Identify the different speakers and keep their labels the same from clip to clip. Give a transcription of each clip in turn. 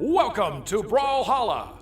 Speaker 1: Welcome to Brawlhalla!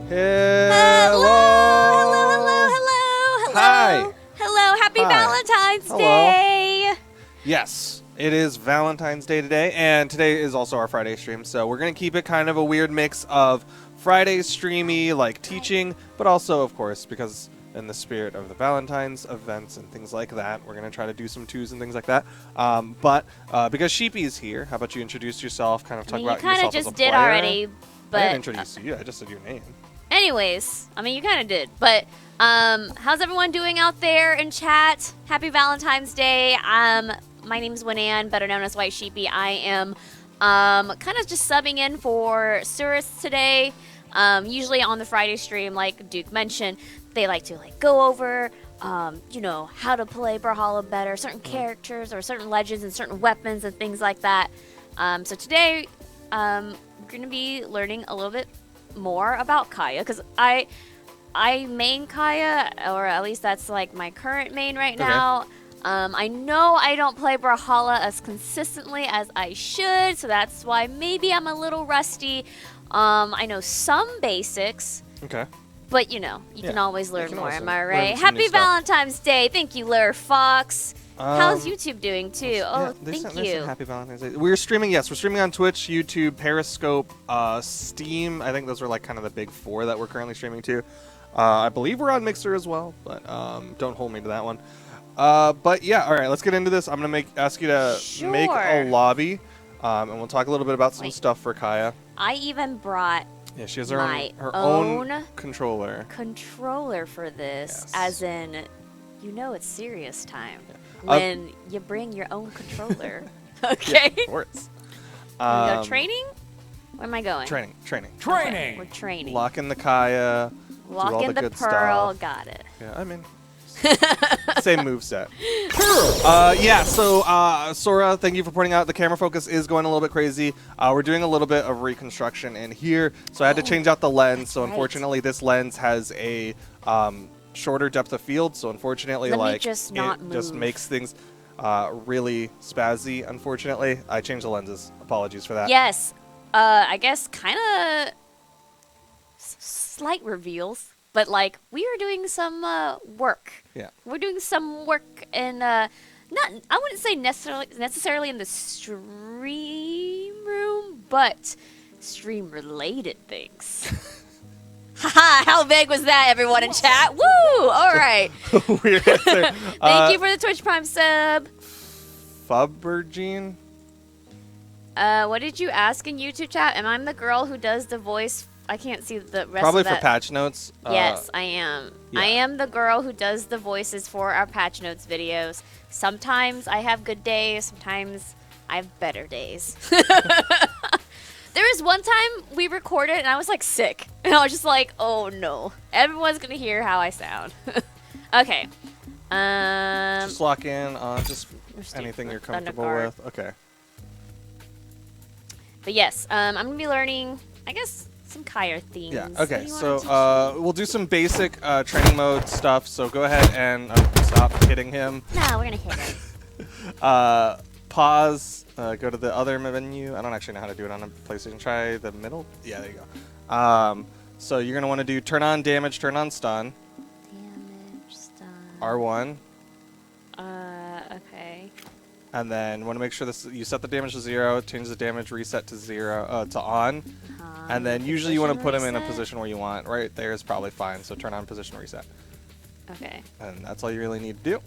Speaker 2: Hello.
Speaker 3: Hi.
Speaker 2: Hello. Happy Valentine's Day.
Speaker 3: Yes, it is Valentine's Day today, and today is also our Friday stream, so we're going to keep it kind of a weird mix of Friday streamy, like teaching, but also, of course, because in the spirit of the Valentine's events and things like that, we're going to try to do some twos and things like that. But because Sheepie is here, how about you introduce yourself, kind of talk about yourself as a player?
Speaker 2: You kind of just did already, but...
Speaker 3: I didn't introduce you, I just said your name.
Speaker 2: Anyways, I mean, you kind of did, but how's everyone doing out there in chat? Happy Valentine's Day. My name's Winan, better known as White Sheepie. I am kind of just subbing in for Surus today. Usually on the Friday stream, like Duke mentioned, they like to go over, you know, how to play Brawlhalla better, certain characters or certain legends and certain weapons and things like that. So today, we're going to be learning a little bit more about Kaya, because I main Kaya, or at least that's like my current main right now. I know I don't play Brawlhalla as consistently as I should, so that's why maybe I'm a little rusty. I know some basics.
Speaker 3: Okay.
Speaker 2: But you know, you can always learn more, am I right?
Speaker 3: Happy
Speaker 2: Happy Valentine's Day. Thank you, Lure Fox. How's YouTube doing too? Oh, thank you.
Speaker 3: Happy Valentine's Day. We're streaming, yes, we're streaming on Twitch, YouTube, Periscope, Steam. I think those are like kind of the big four that we're currently streaming to. I believe we're on Mixer as well, but don't hold me to that one. But yeah, all right, let's get into this. I'm gonna ask you to make a lobby, and we'll talk a little bit about some stuff for Kaya.
Speaker 2: I even brought
Speaker 3: she has her own controller.
Speaker 2: Controller for this, as in, you know, it's serious time when you bring your own controller. Okay.
Speaker 3: Yeah, of course.
Speaker 2: Go training? Where am I going?
Speaker 3: Training.
Speaker 2: Okay, we're training.
Speaker 3: Lock in the Kaya.
Speaker 2: Lock in the
Speaker 3: good
Speaker 2: pearl.
Speaker 3: Stuff.
Speaker 2: Got it.
Speaker 3: Yeah, I mean, same moveset. Yeah, so Sora, thank you for pointing out the camera focus is going a little bit crazy. We're doing a little bit of reconstruction in here, so I had to change out the lens. So unfortunately, this lens has a shorter depth of field. So unfortunately, it just makes things really spazzy. Unfortunately, I changed the lenses. Apologies for that.
Speaker 2: Yes, I guess kind of slight reveals. But, like, we are doing some work.
Speaker 3: Yeah. We're
Speaker 2: doing some work in, I wouldn't say necessarily in the stream room, but stream-related things. Haha, how vague was that, everyone in chat? Woo! All right.
Speaker 3: Weird answer.
Speaker 2: Thank you for the Twitch Prime sub.
Speaker 3: Fubbergene?
Speaker 2: What did you ask in YouTube chat? Am I the girl who does the voice? I can't see the rest
Speaker 3: Probably
Speaker 2: of that.
Speaker 3: for patch notes.
Speaker 2: Yes, I am.
Speaker 3: Yeah.
Speaker 2: I am the girl who does the voices for our patch notes videos. Sometimes I have good days. Sometimes I have better days. There was one time we recorded and I was like sick. And I was just like, oh no. Everyone's going to hear how I sound. Okay.
Speaker 3: Just lock in on just anything you're comfortable with. Okay.
Speaker 2: But yes, I'm going to be learning, I guess, some Kaya themes.
Speaker 3: Yeah, okay, so we'll do some basic training mode stuff, so go ahead and stop hitting him.
Speaker 2: No, we're going to hit him.
Speaker 3: Pause, go to the other menu. I don't actually know how to do it on a PlayStation. Try the middle. Yeah, there you go. So you're going to want to do turn on damage, turn on stun.
Speaker 2: Damage, stun.
Speaker 3: R1.
Speaker 2: Okay.
Speaker 3: And then want to make sure you set the damage to 0, change the damage reset to 0 to on. And then usually you want to put him in a position where you want. Right there is probably fine. So turn on position reset.
Speaker 2: Okay.
Speaker 3: And that's all you really need to do.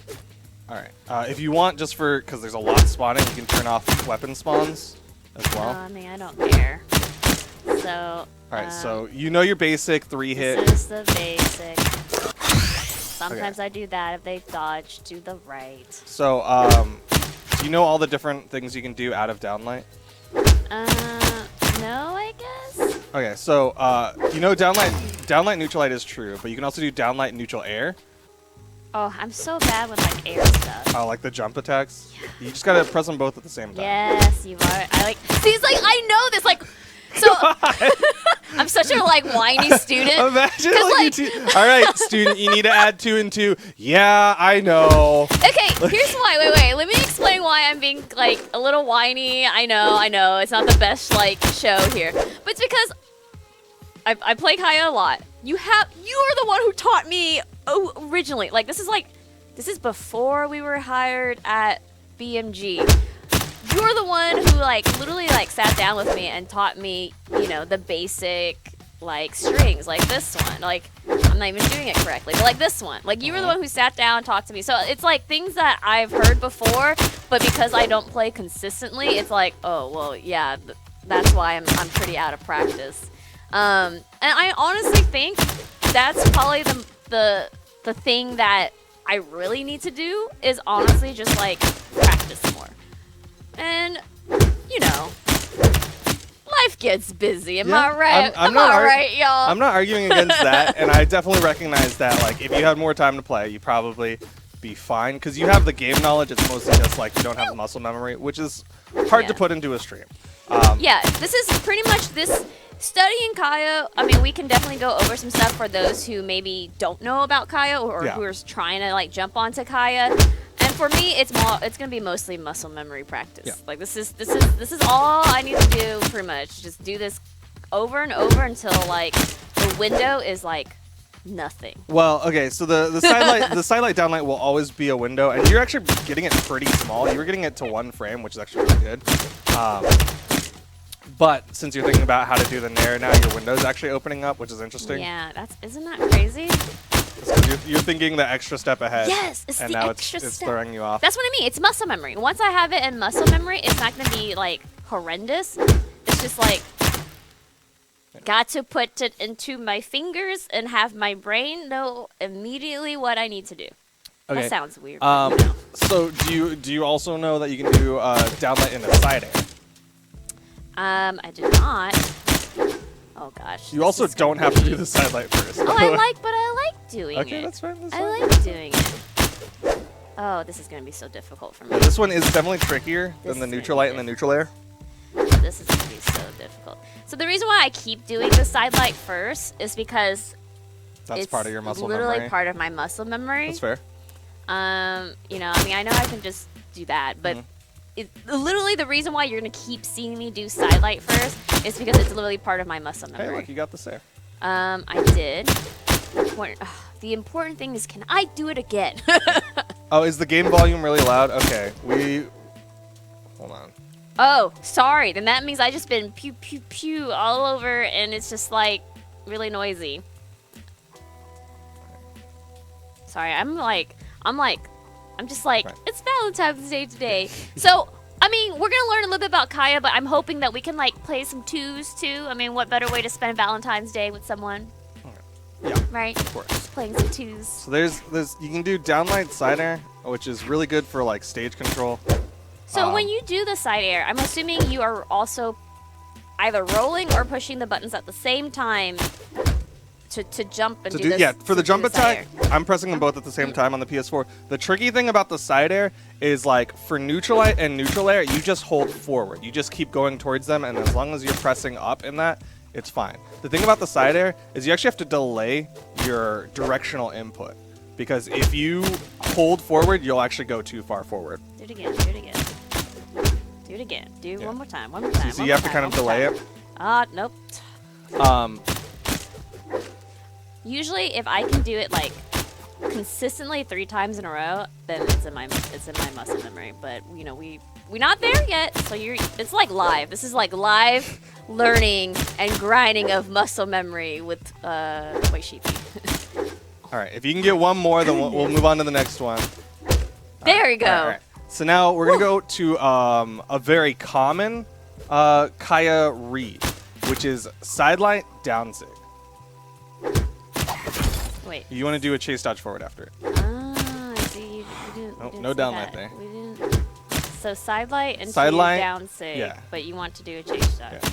Speaker 3: All right. If you want, just because there's a lot spawning, you can turn off weapon spawns as well.
Speaker 2: I mean, I don't care. So.
Speaker 3: All right. So you know your basic 3-hit.
Speaker 2: This is the basic. Sometimes I do that if they dodge to the right.
Speaker 3: So do you know all the different things you can do out of Downlight?
Speaker 2: No, I guess.
Speaker 3: Okay, so you know Downlight neutral light is true, but you can also do Downlight neutral air.
Speaker 2: Oh, I'm so bad with like air stuff.
Speaker 3: Oh, like the jump attacks? Yeah. You just gotta press them both at the same time.
Speaker 2: Yes, you are. See, it's like I know this. Like, so I'm such a like whiny student.
Speaker 3: Imagine like all right, student, you need to add 2 and 2. Yeah, I know.
Speaker 2: Okay, here's why. Wait. Let me explain why I'm being like a little whiny. I know. It's not the best like show here, but it's because I play Kaya a lot. You are the one who taught me originally. Like this is before we were hired at BMG. You're the one who like literally like sat down with me and taught me, you know, the basic like strings, like this one. Like I'm not even doing it correctly, but like this one. Like you were the one who sat down and talked to me. So it's like things that I've heard before, but because I don't play consistently, it's like, oh well, yeah, that's why I'm pretty out of practice. And I honestly think that's probably the thing that I really need to do is honestly just like practice more. And you know, life gets busy. Am I right?
Speaker 3: I'm
Speaker 2: not right, y'all.
Speaker 3: I'm not arguing against that, and I definitely recognize that. Like, if you had more time to play, you probably be fine because you have the game knowledge. It's mostly just like you don't have the muscle memory, which is hard to put into a stream.
Speaker 2: Yeah, this is pretty much this. Studying Kaya, I mean, we can definitely go over some stuff for those who maybe don't know about Kaya or who are trying to like jump onto Kaya. And for me, it's gonna be mostly muscle memory practice. Yeah. Like this is all I need to do pretty much. Just do this over and over until like the window is like nothing.
Speaker 3: Well, okay, so the sidelight downlight will always be a window, and you're actually getting it pretty small. You were getting it to 1 frame, which is actually really good. But since you're thinking about how to do the nair, now your window's actually opening up, which is interesting.
Speaker 2: Yeah, isn't that crazy?
Speaker 3: You're thinking the extra step ahead.
Speaker 2: Yes, it's
Speaker 3: and
Speaker 2: the
Speaker 3: now
Speaker 2: extra
Speaker 3: it's
Speaker 2: step.
Speaker 3: throwing you off.
Speaker 2: That's what I mean. It's muscle memory. Once I have it in muscle memory, it's not going to be like horrendous. It's just like got to put it into my fingers and have my brain know immediately what I need to do. Okay. That sounds weird.
Speaker 3: So do you also know that you can do downlight in a side air?
Speaker 2: I did not. Oh gosh.
Speaker 3: You also don't have to do the sidelight first.
Speaker 2: Oh, I like doing it.
Speaker 3: Okay, that's fine.
Speaker 2: I like doing it. Oh, this is gonna be so difficult for me.
Speaker 3: Yeah, this one is definitely trickier than the neutral light and the neutral air.
Speaker 2: This is gonna be so difficult. So the reason why I keep doing the sidelight first is because
Speaker 3: that's part of your muscle
Speaker 2: memory. Literally
Speaker 3: memory.
Speaker 2: part of my muscle memory.
Speaker 3: That's fair.
Speaker 2: You know, I mean, I know I can just do that, but literally the reason why you're gonna keep seeing me do sidelight first is because it's literally part of my muscle memory.
Speaker 3: Hey, look, you got this there.
Speaker 2: I did. The important thing is, can I do it again?
Speaker 3: Oh, is the game volume really loud? Okay, hold on.
Speaker 2: Oh, sorry. Then that means I just been pew pew pew all over, and it's just like really noisy. Sorry, I'm just like, right. It's Valentine's Day today. So, I mean, we're going to learn a little bit about Kaya, but I'm hoping that we can, like, play some twos, too. I mean, what better way to spend Valentine's Day with someone?
Speaker 3: Yeah.
Speaker 2: Right?
Speaker 3: Of course.
Speaker 2: Playing some twos.
Speaker 3: So there's you can do downlight side air, which is really good for, like, stage control.
Speaker 2: So when you do the side air, I'm assuming you are also either rolling or pushing the buttons at the same time to jump and do this.
Speaker 3: Yeah, for the jump attack, I'm pressing them both at the same time on the PS4. The tricky thing about the side air is, like, for neutral light and neutral air, you just hold forward. You just keep going towards them, and as long as you're pressing up in that, it's fine. The thing about the side air is you actually have to delay your directional input, because if you hold forward, you'll actually go too far forward.
Speaker 2: Do it again, do it again. Do it again. Do one more time, one more time.
Speaker 3: So you have to kind of delay it.
Speaker 2: Nope. Usually, if I can do it like consistently 3 times in a row, then it's in my muscle memory. But you know, we're not there yet. So it's like live. This is like live learning and grinding of muscle memory with Sheepie.
Speaker 3: All right, if you can get one more, then we'll move on to the next one.
Speaker 2: There you go.
Speaker 3: All right. So now we're gonna go to a very common Kaya read, which is sidelight down zig.
Speaker 2: Wait.
Speaker 3: You want to do a chase dodge forward after it.
Speaker 2: Ah, I see.
Speaker 3: No downlight there.
Speaker 2: So sidelight and down sig.
Speaker 3: Yeah.
Speaker 2: But you want to do a chase dodge.
Speaker 3: Yeah.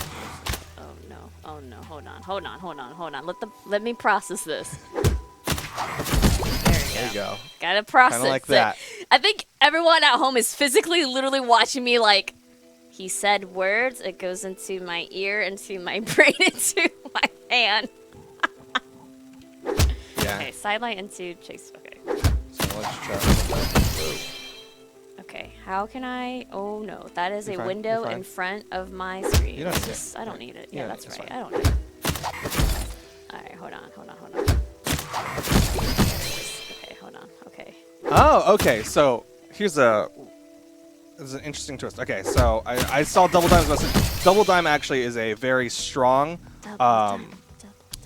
Speaker 2: Oh no. Hold on. Let me process this.
Speaker 3: There you go.
Speaker 2: Gotta process
Speaker 3: Kinda like
Speaker 2: it.
Speaker 3: that.
Speaker 2: I think everyone at home is physically literally watching me like, he said words, it goes into my ear, into my brain, into my hand.
Speaker 3: Yeah.
Speaker 2: Okay, sidelight into chase. Okay.
Speaker 3: So let's try.
Speaker 2: Okay, how can I? Oh no, that is
Speaker 3: You're
Speaker 2: a
Speaker 3: fine.
Speaker 2: window in front of my screen.
Speaker 3: You don't need it.
Speaker 2: I don't need it.
Speaker 3: Yeah,
Speaker 2: that's
Speaker 3: it's
Speaker 2: right.
Speaker 3: fine.
Speaker 2: I don't need it. Okay, hold on. Okay, hold on. Okay.
Speaker 3: Oh, okay. So here's an interesting twist. Okay, so I saw Double Dime's message. Double Dime actually is a very strong,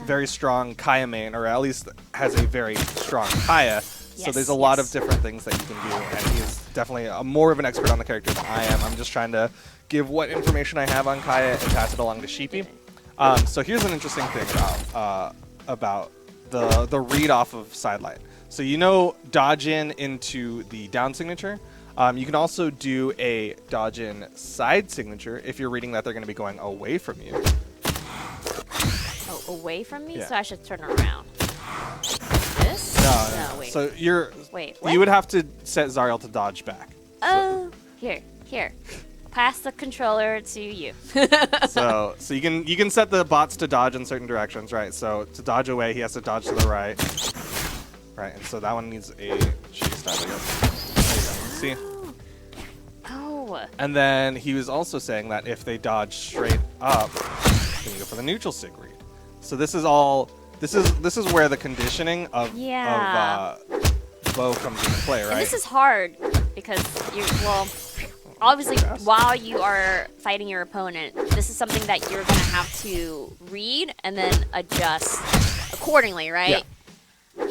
Speaker 3: very strong Kaya main, or at least has a very strong Kaya. So there's a lot of different things that you can do, and he's definitely more of an expert on the character than I am. I'm just trying to give what information I have on Kaya and pass it along to Sheepie. So here's an interesting thing about the read off of Sidelight. So you know dodge in into the down signature. You can also do a dodge in side signature if you're reading that they're going to be going away from you.
Speaker 2: Oh, away from me?
Speaker 3: Yeah.
Speaker 2: So I should turn around. This?
Speaker 3: No,
Speaker 2: wait.
Speaker 3: So
Speaker 2: Wait, what?
Speaker 3: you would have to set Zariel to dodge back.
Speaker 2: Oh, here. Pass the controller to you.
Speaker 3: So you can set the bots to dodge in certain directions, right? So to dodge away, he has to dodge to the right. Right, and so that one needs a chase dodge, I guess. There you go. See?
Speaker 2: Oh.
Speaker 3: And then he was also saying that if they dodge straight up, then you go for the neutral sig read. So this is all. This is where the conditioning of bow comes into play, right?
Speaker 2: And this is hard because obviously while you are fighting your opponent, this is something that you're gonna have to read and then adjust accordingly, right?
Speaker 3: Yeah.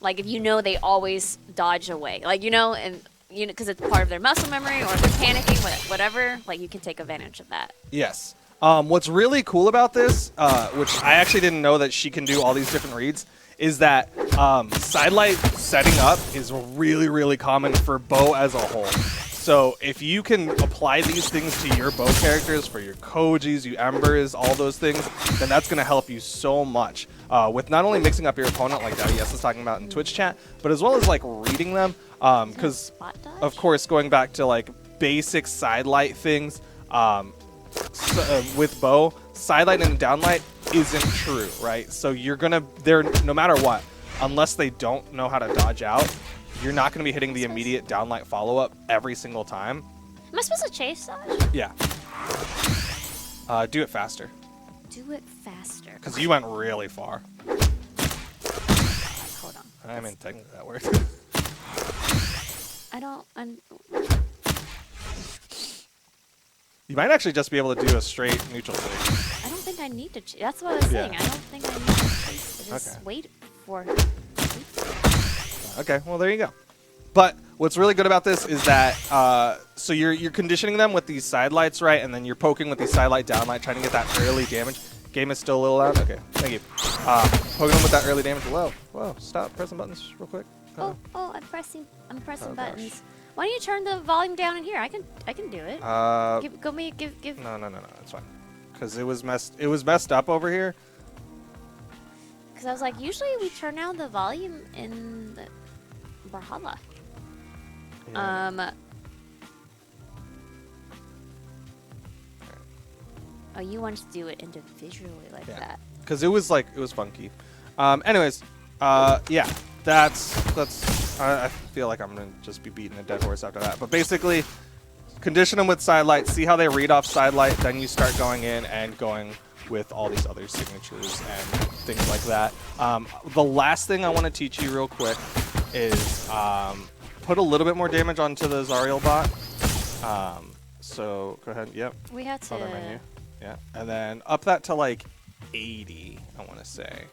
Speaker 2: Like if you know they always dodge away, like and because it's part of their muscle memory, or if they're panicking, whatever, like you can take advantage of that.
Speaker 3: Yes. What's really cool about this, which I actually didn't know that she can do all these different reads, is that Sidelight setting up is really, really common for bow as a whole. So if you can apply these things to your bow characters, for your Kojis, your Embers, all those things, then that's going to help you so much with not only mixing up your opponent, like WS is talking about in Twitch chat, but as well as like reading them. Because, of course, going back to like basic Sidelight things, with bow, Sidelight and Downlight isn't true, right? So they're no matter what, unless they don't know how to dodge out, you're not going to be hitting the immediate Downlight follow-up every single time.
Speaker 2: Am I supposed to chase dodge?
Speaker 3: Yeah. Do it faster.
Speaker 2: Do it faster.
Speaker 3: Because you went really far.
Speaker 2: Hold on.
Speaker 3: I mean, technically that worked. You might actually just be able to do a straight neutral sig.
Speaker 2: I don't think I need to chase. That's what I was saying. I don't think I need to chase. Just wait for it.
Speaker 3: Okay, well there you go. But what's really good about this is that so you're conditioning them with these sidelights, right? And then you're poking with these sidelight downlight, trying to get that early damage. Game is still a little loud. Okay, thank you. Poking them with that early damage. Whoa, stop pressing buttons real quick.
Speaker 2: Oh, I'm pressing buttons.
Speaker 3: Gosh.
Speaker 2: Why don't you turn the volume down in here? I can do it. Give.
Speaker 3: No, it's fine. Because it was messed up over here.
Speaker 2: Because I was like, usually we turn down the volume in the Brawlhalla.
Speaker 3: Yeah.
Speaker 2: Oh, you want to do it individually like that?
Speaker 3: Because it was funky. Anyways, yeah, that's. I feel like I'm gonna just be beating a dead horse after that. But basically, condition them with sidelight. See how they read off sidelight. Then you start going in and going with all these other signatures and things like that. The last thing I want to teach you real quick is put a little bit more damage onto the Zariel bot. So go ahead. Yep.
Speaker 2: We had to.
Speaker 3: Other menu. Yeah, and then up that to like 80. I want to say.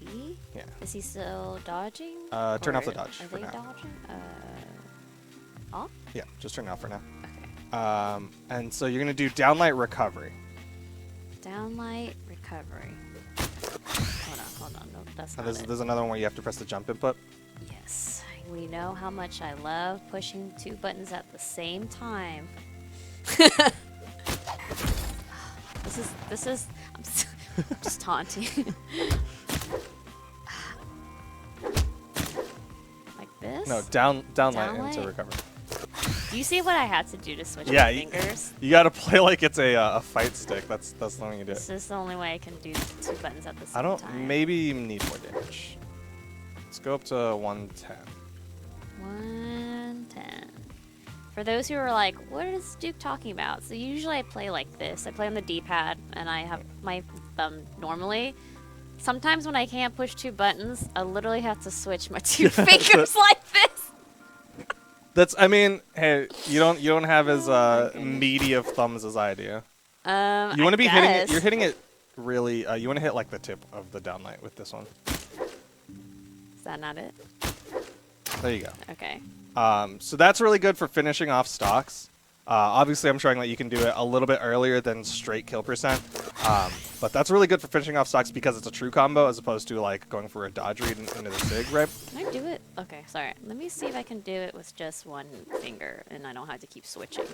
Speaker 2: 80.
Speaker 3: Yeah.
Speaker 2: Is he still dodging?
Speaker 3: Turn off the dodge
Speaker 2: Are
Speaker 3: for
Speaker 2: they
Speaker 3: now.
Speaker 2: dodging? Off?
Speaker 3: Yeah, just turn it off for now.
Speaker 2: Okay.
Speaker 3: And so you're gonna do downlight recovery.
Speaker 2: Downlight recovery. Hold on. No, that's not it.
Speaker 3: There's another one where you have to press the jump input.
Speaker 2: Yes. We know how much I love pushing two buttons at the same time. This is. I'm just taunting. Like this?
Speaker 3: No, downlight into recovery.
Speaker 2: Do you see what I had to do to switch
Speaker 3: Yeah,
Speaker 2: my fingers?
Speaker 3: You gotta play like it's a fight stick. That's the only way you do it.
Speaker 2: This is the only way I can do two buttons at the same
Speaker 3: I don't.
Speaker 2: time.
Speaker 3: Maybe you need more damage. Let's go up to 110.
Speaker 2: 110. For those who are like, what is Duke talking about? So usually I play like this. I play on the D-pad, and I have my thumb normally. Sometimes when I can't push 2 buttons, I literally have to switch my 2 fingers like this.
Speaker 3: I mean, hey, you don't have as meaty of thumbs as I do. You want to be hitting it. You're hitting it really. You want to hit like the tip of the downlight with this one.
Speaker 2: Is that not it?
Speaker 3: There you go.
Speaker 2: Okay.
Speaker 3: So that's really good for finishing off stocks. Obviously, I'm showing that you can do it a little bit earlier than straight kill percent. But that's really good for finishing off stocks because it's a true combo as opposed to like going for a dodge read into the sig, right?
Speaker 2: Can I do it? Okay, sorry. Let me see if I can do it with just 1 finger and I don't have to keep switching.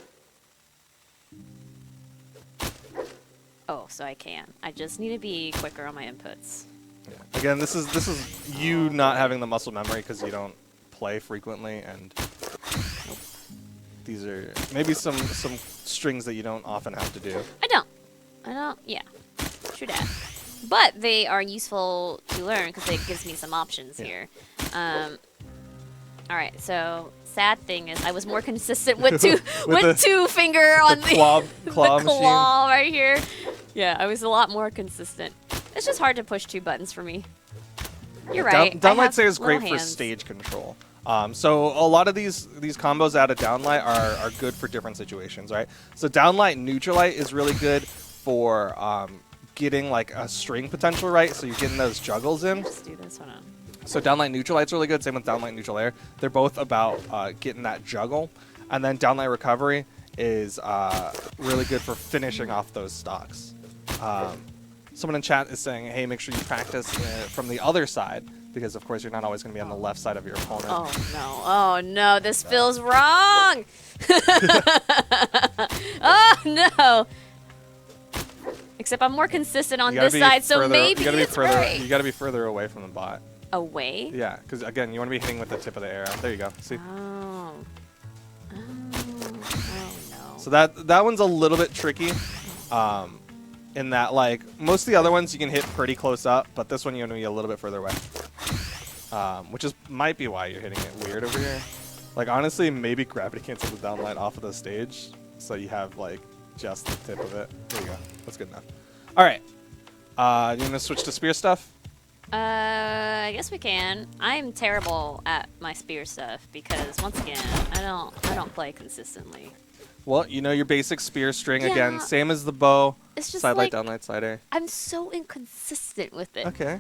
Speaker 2: Oh, so I can. I just need to be quicker on my inputs.
Speaker 3: Yeah. Again, this is you not having the muscle memory because you don't play frequently, and these are maybe some strings that you don't often have to do.
Speaker 2: I don't. Yeah. True that. But they are useful to learn because it gives me some options here. All right. So sad thing is, I was more consistent with two finger on the
Speaker 3: claw machine
Speaker 2: right here. Yeah, I was a lot more consistent. It's just hard to push 2 buttons for me. You're right.
Speaker 3: Downlight Say is great for
Speaker 2: hands.
Speaker 3: stage control. So a lot of these combos out of Downlight are good for different situations, right? So Downlight Neutralite is really good for getting like a string potential, right? So you're getting those juggles in.
Speaker 2: Just do this one on.
Speaker 3: So Downlight Neutralite's really good. Same with Downlight Neutral Air. They're both about getting that juggle. And then Downlight Recovery is really good for finishing off those stocks. Someone in chat is saying, hey, make sure you practice from the other side because, of course, you're not always going to be on the left side of your opponent.
Speaker 2: Oh, no. This feels wrong. Oh, no. Except I'm more consistent on this side, so maybe it's right.
Speaker 3: You got to be further away from the bot.
Speaker 2: Away?
Speaker 3: Yeah, because, again, you want to be hitting with the tip of the arrow. There you go. See?
Speaker 2: Oh. Oh, no.
Speaker 3: So that one's a little bit tricky. In that, like, most of the other ones you can hit pretty close up, but this one you want to be a little bit further away. Which might be why you're hitting it weird over here. Like, honestly, maybe gravity cancel the downlight off of the stage, so you have, like, just the tip of it. There you go. That's good enough. All right. You want to switch to spear stuff?
Speaker 2: I guess we can. I'm terrible at my spear stuff because, once again, I don't play consistently.
Speaker 3: Well, you know your basic spear string again, same as the bow.
Speaker 2: It's just
Speaker 3: side
Speaker 2: like,
Speaker 3: light, downlight, side air.
Speaker 2: I'm so inconsistent with it.
Speaker 3: Okay.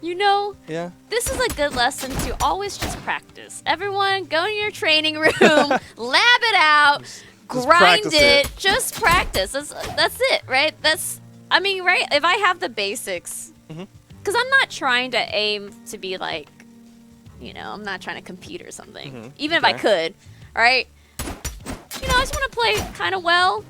Speaker 2: You know,
Speaker 3: Yeah.
Speaker 2: this is a good lesson to always just practice. Everyone, go to your training room, lab it out, grind it. Just practice. That's it, right? Right? If I have the basics, because I'm not trying to aim to be like, I'm not trying to compete or something. Even if I could, all right? I just want to play kind of well,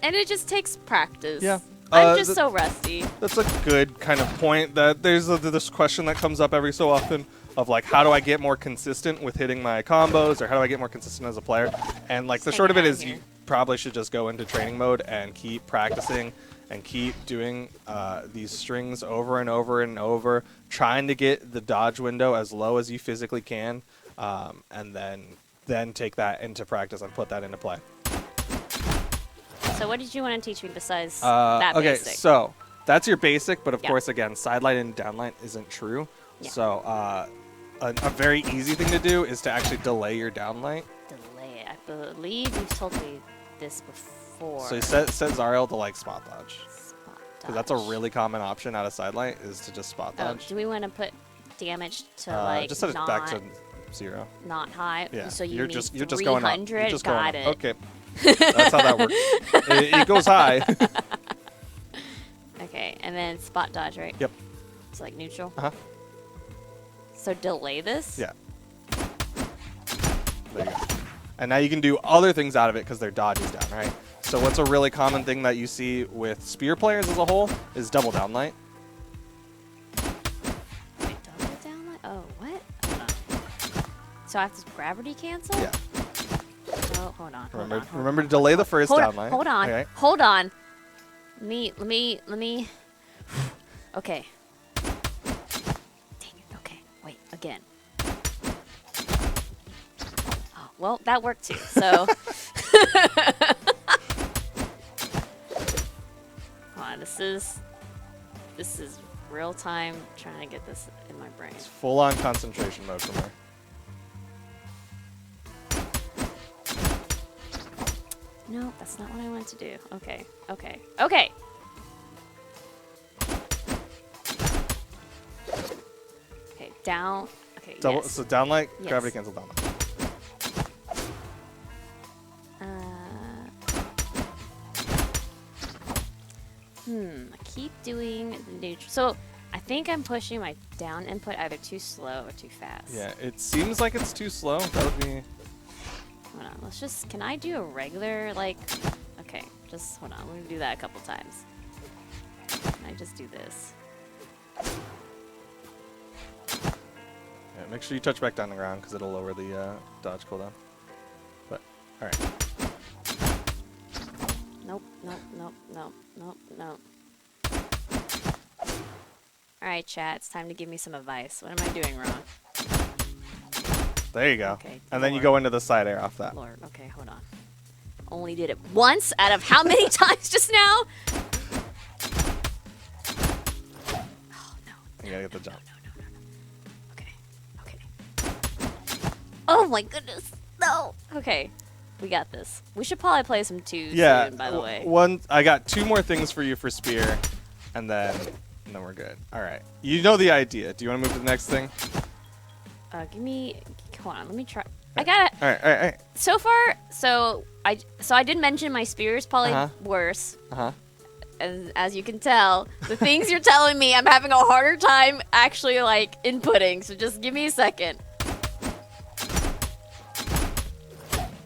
Speaker 2: and it just takes practice.
Speaker 3: Yeah.
Speaker 2: I'm just so rusty.
Speaker 3: That's a good kind of point. That there's this question that comes up every so often of like, how do I get more consistent with hitting my combos, or how do I get more consistent as a player? And like the short of it is, you probably should just go into training mode and keep practicing and keep doing these strings over and over and over, trying to get the dodge window as low as you physically can, and then take that into practice and put that into play.
Speaker 2: So what did you want to teach me besides that
Speaker 3: okay,
Speaker 2: basic?
Speaker 3: So that's your basic, but of course, again, sidelight and downlight isn't true.
Speaker 2: Yeah.
Speaker 3: So a very easy thing to do is to actually delay your downlight.
Speaker 2: Delay it. I believe you've told me this before.
Speaker 3: So you set Zariel to like spot dodge.
Speaker 2: Spot
Speaker 3: Because that's a
Speaker 2: dodge.
Speaker 3: really common option out of sidelight is to just spot dodge.
Speaker 2: Do we want to put damage to like
Speaker 3: just set it back to 0.
Speaker 2: not high?
Speaker 3: Yeah.
Speaker 2: So
Speaker 3: you're
Speaker 2: mean
Speaker 3: just
Speaker 2: 300?
Speaker 3: going up. You're just
Speaker 2: Got
Speaker 3: going
Speaker 2: it.
Speaker 3: up. Okay. That's how that works. It goes high.
Speaker 2: Okay, and then spot dodge, right?
Speaker 3: Yep.
Speaker 2: It's like neutral.
Speaker 3: So
Speaker 2: delay this?
Speaker 3: Yeah. There you go. And now you can do other things out of it because their dodge is down, right? So what's a really common thing that you see with spear players as a whole is double downlight.
Speaker 2: Wait, double downlight? Oh, what? Hold on. So I have to gravity cancel?
Speaker 3: Yeah.
Speaker 2: Oh, hold on.
Speaker 3: Remember to delay the first downlight.
Speaker 2: Hold on.
Speaker 3: Okay.
Speaker 2: Hold on. Let me. Okay. Dang it. Okay. Wait. Again. Oh, well, that worked too. So. Hold on. This is real time trying to get this in my brain.
Speaker 3: It's full on concentration mode from her.
Speaker 2: No, that's not what I want to do. Okay, okay, okay. Okay, down. Okay,
Speaker 3: Double,
Speaker 2: yes.
Speaker 3: So Downlight,
Speaker 2: Yes.
Speaker 3: gravity cancel Downlight.
Speaker 2: Keep doing the neutral. So I think I'm pushing my down input either too slow or too fast.
Speaker 3: Yeah, it seems like it's too slow. That would be...
Speaker 2: Hold on, let's just, can I do a regular, like, okay, just, hold on, we're gonna do that a couple times. Can I just do this?
Speaker 3: Yeah, make sure you touch back down the ground because it'll lower the dodge cooldown. But, alright.
Speaker 2: Nope, nope, nope, nope, nope, nope. Alright, chat, it's time to give me some advice. What am I doing wrong?
Speaker 3: There you go.
Speaker 2: Okay,
Speaker 3: and then you
Speaker 2: Lord.
Speaker 3: go into the side air off that.
Speaker 2: Lord, okay, hold on. Only did it once out of how many times just now? Oh, no.
Speaker 3: You gotta get the jump.
Speaker 2: No. Okay, okay. Oh my goodness, no. Okay, we got this. We should probably play some twos
Speaker 3: Yeah.
Speaker 2: soon, by the way.
Speaker 3: I got 2 more things for you for spear, and then we're good. All right. You know the idea. Do you want to move to the next thing?
Speaker 2: Give me, hold on, let me try. I got it.
Speaker 3: All right.
Speaker 2: So far, so I did mention my spear is probably worse. As you can tell, the things you're telling me, I'm having a harder time actually like inputting. So just give me a second.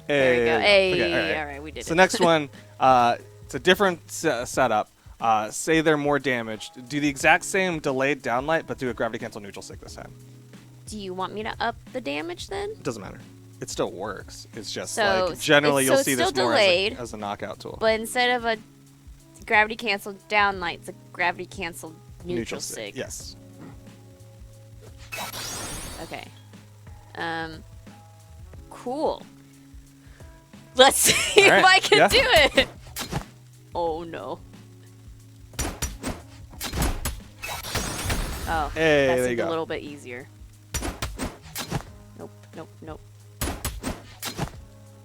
Speaker 2: There we go. Hey,
Speaker 3: Okay,
Speaker 2: all right, we did
Speaker 3: So
Speaker 2: it.
Speaker 3: next one, it's a different setup. Say they're more damaged. Do the exact same delayed downlight, but do a gravity cancel neutral stick this time.
Speaker 2: Do you want me to up the damage then?
Speaker 3: It doesn't matter. It still works. It's just
Speaker 2: So
Speaker 3: like generally
Speaker 2: it's-
Speaker 3: you'll
Speaker 2: so
Speaker 3: see
Speaker 2: it's
Speaker 3: this
Speaker 2: still
Speaker 3: more
Speaker 2: delayed,
Speaker 3: as a knockout tool.
Speaker 2: But instead of a gravity cancel downlight, it's a gravity cancel neutral stick.
Speaker 3: Yes.
Speaker 2: Okay. Cool. Let's see
Speaker 3: All
Speaker 2: if
Speaker 3: right,
Speaker 2: I can
Speaker 3: yeah.
Speaker 2: do it. Oh no. Oh,
Speaker 3: Hey,
Speaker 2: that
Speaker 3: there you
Speaker 2: seemed
Speaker 3: go.
Speaker 2: a little bit easier. Nope.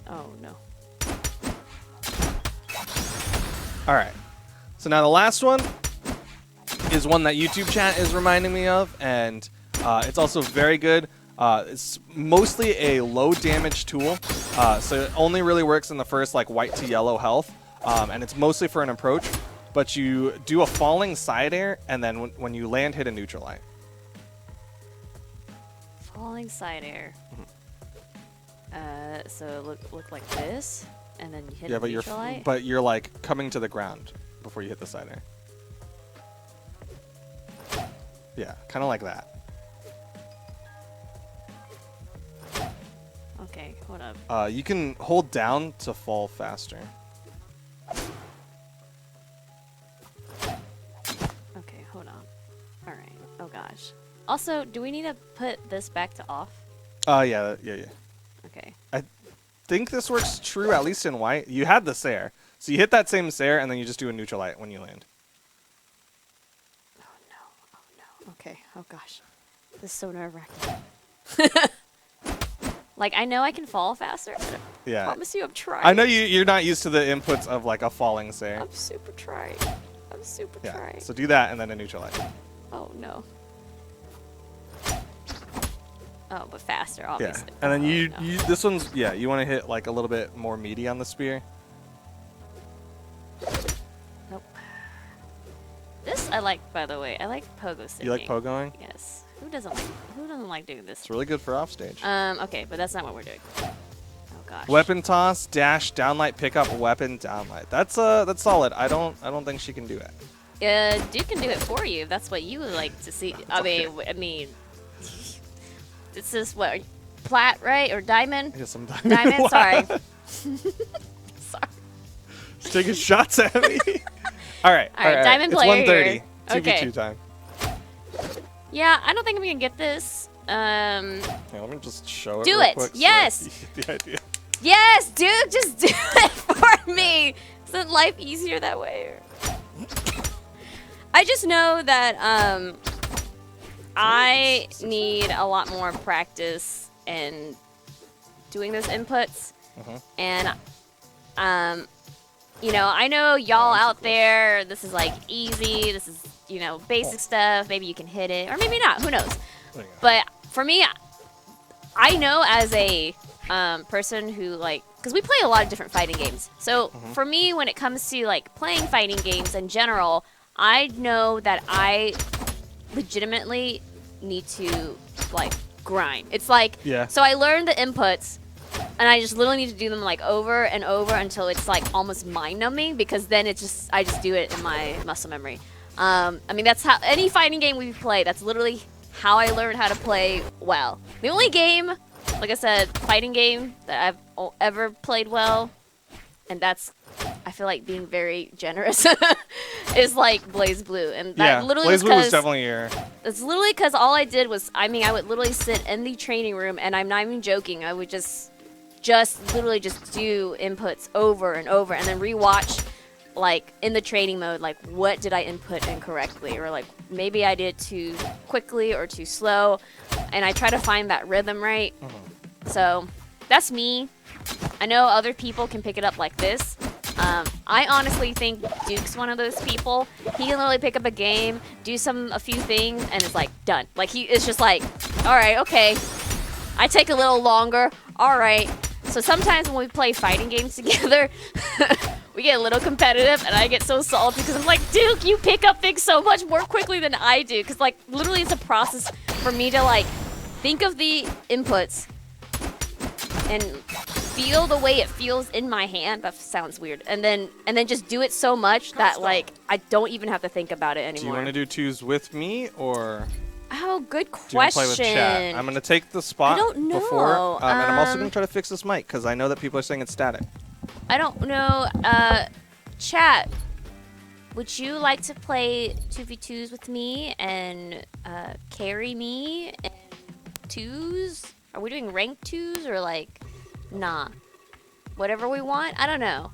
Speaker 2: Oh no.
Speaker 3: All right. So now the last one is one that YouTube chat is reminding me of, and it's also very good. It's mostly a low damage tool, so it only really works in the first like white to yellow health, and it's mostly for an approach. But you do a falling side air, and then when you land, hit a neutral light.
Speaker 2: Falling side air. So look like this, and then you hit
Speaker 3: Yeah,
Speaker 2: a
Speaker 3: but
Speaker 2: neutral light.
Speaker 3: you're like coming to the ground before you hit the side air. Yeah, kind of like that.
Speaker 2: Okay, hold up.
Speaker 3: You can hold down to fall faster.
Speaker 2: Okay, hold on. All right. Oh gosh. Also, do we need to put this back to off?
Speaker 3: Yeah.
Speaker 2: Okay.
Speaker 3: I think this works true, at least in white. You had the Sair. So you hit that same Sair, and then you just do a neutral light when you land.
Speaker 2: Oh no. Okay. Oh gosh. This is so nerve-wracking. Like, I know I can fall faster. But I
Speaker 3: Yeah.
Speaker 2: promise you I'm trying.
Speaker 3: I know you're not used to the inputs of like a falling Sair.
Speaker 2: I'm super trying. I'm super
Speaker 3: Yeah.
Speaker 2: trying.
Speaker 3: So do that and then a neutral light.
Speaker 2: Oh no. Oh, but faster,
Speaker 3: Yeah.
Speaker 2: obviously.
Speaker 3: And then
Speaker 2: Oh, no.
Speaker 3: this one's, yeah, you want to hit like a little bit more meaty on the spear.
Speaker 2: Nope. This I like, by the way. I like pogo sticking.
Speaker 3: You like pogoing?
Speaker 2: Yes. Who doesn't like doing this?
Speaker 3: It's really good for offstage.
Speaker 2: Okay, but that's not what we're doing. Oh gosh.
Speaker 3: Weapon toss, dash, downlight, pick up, weapon, downlight. That's solid. I don't think she can do it.
Speaker 2: Duke can do it for you. If that's what you would like to see. I mean, this is what, plat, right, or diamond?
Speaker 3: I guess I'm
Speaker 2: Diamond.
Speaker 3: Wow.
Speaker 2: Sorry. Sorry.
Speaker 3: She's taking shots at me. All right.
Speaker 2: Diamond
Speaker 3: It's
Speaker 2: player
Speaker 3: 130.
Speaker 2: here.
Speaker 3: 2v2
Speaker 2: Okay.
Speaker 3: time.
Speaker 2: Yeah, I don't think I'm gonna get this.
Speaker 3: Here, let me just show it.
Speaker 2: Do
Speaker 3: real
Speaker 2: it.
Speaker 3: Quick so
Speaker 2: Yes.
Speaker 3: that you get the idea.
Speaker 2: Yes, Duke, just do it for me. Isn't life easier that way? I just know that I need a lot more practice in doing those inputs. And, you know, I know y'all out there, this is like easy. This is, you know, basic stuff. Maybe you can hit it, or maybe not. Who knows? But for me, I know as a person who, like, because we play a lot of different fighting games. So for me, when it comes to, like, playing fighting games in general, I know that I legitimately need to, like, grind. It's like, so I learned the inputs, and I just literally need to do them, like, over and over until it's, like, almost mind-numbing, because then it's just, I just do it in my muscle memory. I mean, that's how, any fighting game we play, that's literally how I learned how to play well. The only game, like I said, fighting game that I've ever played well, and that's, I feel like being very generous, is like Blaze Blue. And that literally
Speaker 3: Blaze Blue was definitely your...
Speaker 2: It's literally because all I did was, I mean, I would literally sit in the training room, and I'm not even joking, I would just literally just do inputs over and over, and then rewatch, like, in the training mode, like, what did I input incorrectly, or like maybe I did too quickly or too slow, and I try to find that rhythm right. So that's me. I know other people can pick it up like this. I honestly think Duke's one of those people. He can literally pick up a game, do a few things, and it's like done. Like, it's just like, all right, okay. I take a little longer. All right. So sometimes when we play fighting games together, we get a little competitive, and I get so salty because I'm like, Duke, you pick up things so much more quickly than I do. Because, like, literally it's a process for me to, like, think of the inputs and feel the way it feels in my hand. That sounds weird. And then just do it so much that, like, I don't even have to think about it anymore.
Speaker 3: Do you want to do twos with me, or...
Speaker 2: Oh, good question.
Speaker 3: Do you want to play with chat? I'm going to take the spot
Speaker 2: I don't know.
Speaker 3: before, and I'm also going to try to fix this mic, because I know that people are saying it's static.
Speaker 2: I don't know. Chat, would you like to play 2v2s with me and carry me in twos? Are we doing ranked twos or, like, nah? Whatever we want? I don't know.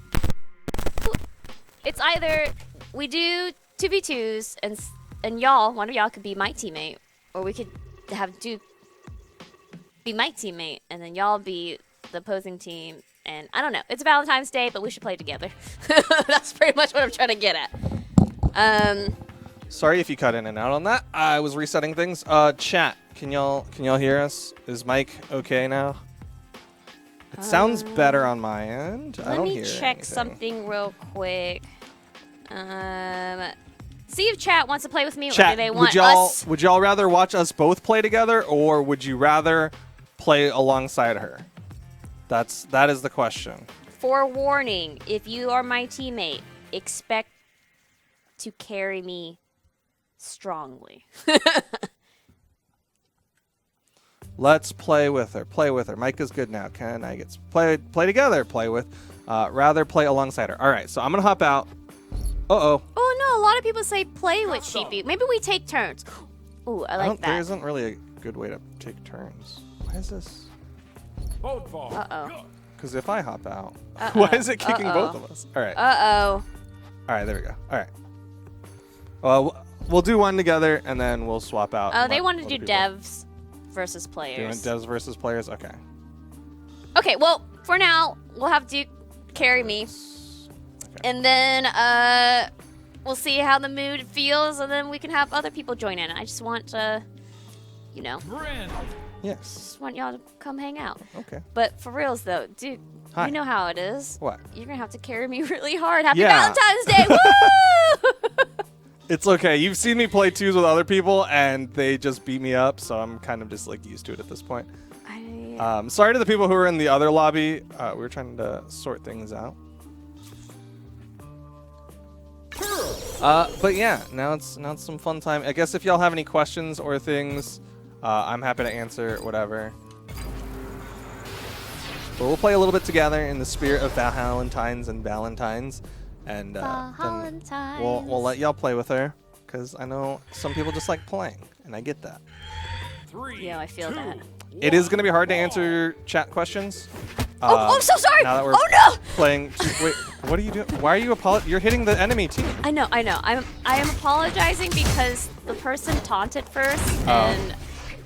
Speaker 2: It's either we do 2v2s and y'all, one of y'all could be my teammate, or we could have Duke be my teammate, and then y'all be the opposing team. And I don't know. It's Valentine's Day, but we should play together. That's pretty much what I'm trying to get at.
Speaker 3: Sorry if you cut in and out on that. I was resetting things. Chat, can y'all hear us? Is Mike okay now? It sounds better on my end. I don't hear
Speaker 2: Let me check
Speaker 3: anything.
Speaker 2: something real quick. See if chat wants to play with me,
Speaker 3: Chat,
Speaker 2: or do they want us?
Speaker 3: Would y'all rather watch us both play together, or would you rather play alongside her? That is the question.
Speaker 2: Forewarning, if you are my teammate, expect to carry me strongly.
Speaker 3: Let's play with her. Play with her. Mike is good now. Can I get play together? Play with. Rather play alongside her. All right, so I'm gonna hop out. Uh-oh.
Speaker 2: Oh no, a lot of people say play with Sheepie. Maybe we take turns. Ooh, I like that.
Speaker 3: There isn't really a good way to take turns. Why is this?
Speaker 2: Uh-oh.
Speaker 3: Because if I hop out, why is it kicking both of us? All right.
Speaker 2: Uh-oh.
Speaker 3: All right, there we go. All right. Well, we'll do one together, and then we'll swap out.
Speaker 2: Oh, they wanted to do devs versus
Speaker 3: Doing
Speaker 2: players.
Speaker 3: devs versus players? Okay.
Speaker 2: Okay, well, for now, we'll have Duke carry me.
Speaker 3: Okay.
Speaker 2: And then we'll see how the mood feels, and then we can have other people join in. I just want to, you know,
Speaker 3: Yes.
Speaker 2: just want y'all to come hang out.
Speaker 3: Okay.
Speaker 2: But for reals, though, Duke,
Speaker 3: Hi.
Speaker 2: you know how it is.
Speaker 3: What?
Speaker 2: You're going to have to carry me really hard. Happy
Speaker 3: Yeah.
Speaker 2: Valentine's Day! Woo!
Speaker 3: It's okay. You've seen me play twos with other people, and they just beat me up, so I'm kind of just like used to it at this point. Sorry to the people who were in the other lobby. We were trying to sort things out. But yeah, now it's some fun time. I guess if y'all have any questions or things, I'm happy to answer whatever. But we'll play a little bit together in the spirit of Valentines and Valentines, and then we'll let y'all play with her, because I know some people just like playing, and I get that.
Speaker 2: Yeah, I feel that.
Speaker 3: It is going to be hard to answer chat questions.
Speaker 2: I'm so sorry.
Speaker 3: Now that we're
Speaker 2: Oh no!
Speaker 3: playing. Wait, what are you doing? Why are you You're hitting the enemy team.
Speaker 2: I know. I am apologizing because the person taunted first,
Speaker 3: Oh.
Speaker 2: and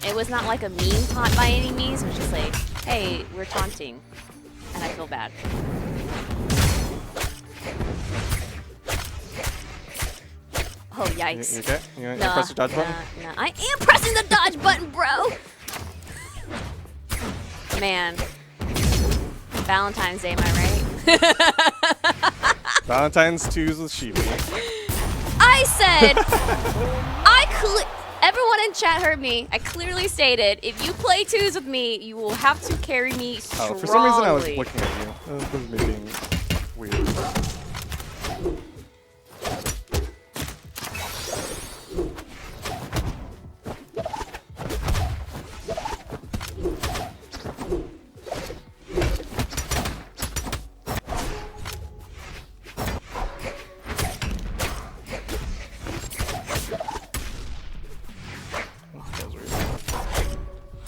Speaker 2: it was not like a mean taunt by any means. It was just like, hey, we're taunting, and I feel bad. Oh yikes!
Speaker 3: You okay? You gonna press the dodge button?
Speaker 2: Nah. I am pressing the dodge button, bro. Man, Valentine's Day, am I right?
Speaker 3: Valentine's 2s with Sheepie.
Speaker 2: I said, everyone in chat heard me. I clearly stated, if you play 2s with me, you will have to carry me strongly.
Speaker 3: Oh, for some reason I was looking at you. That was me being weird.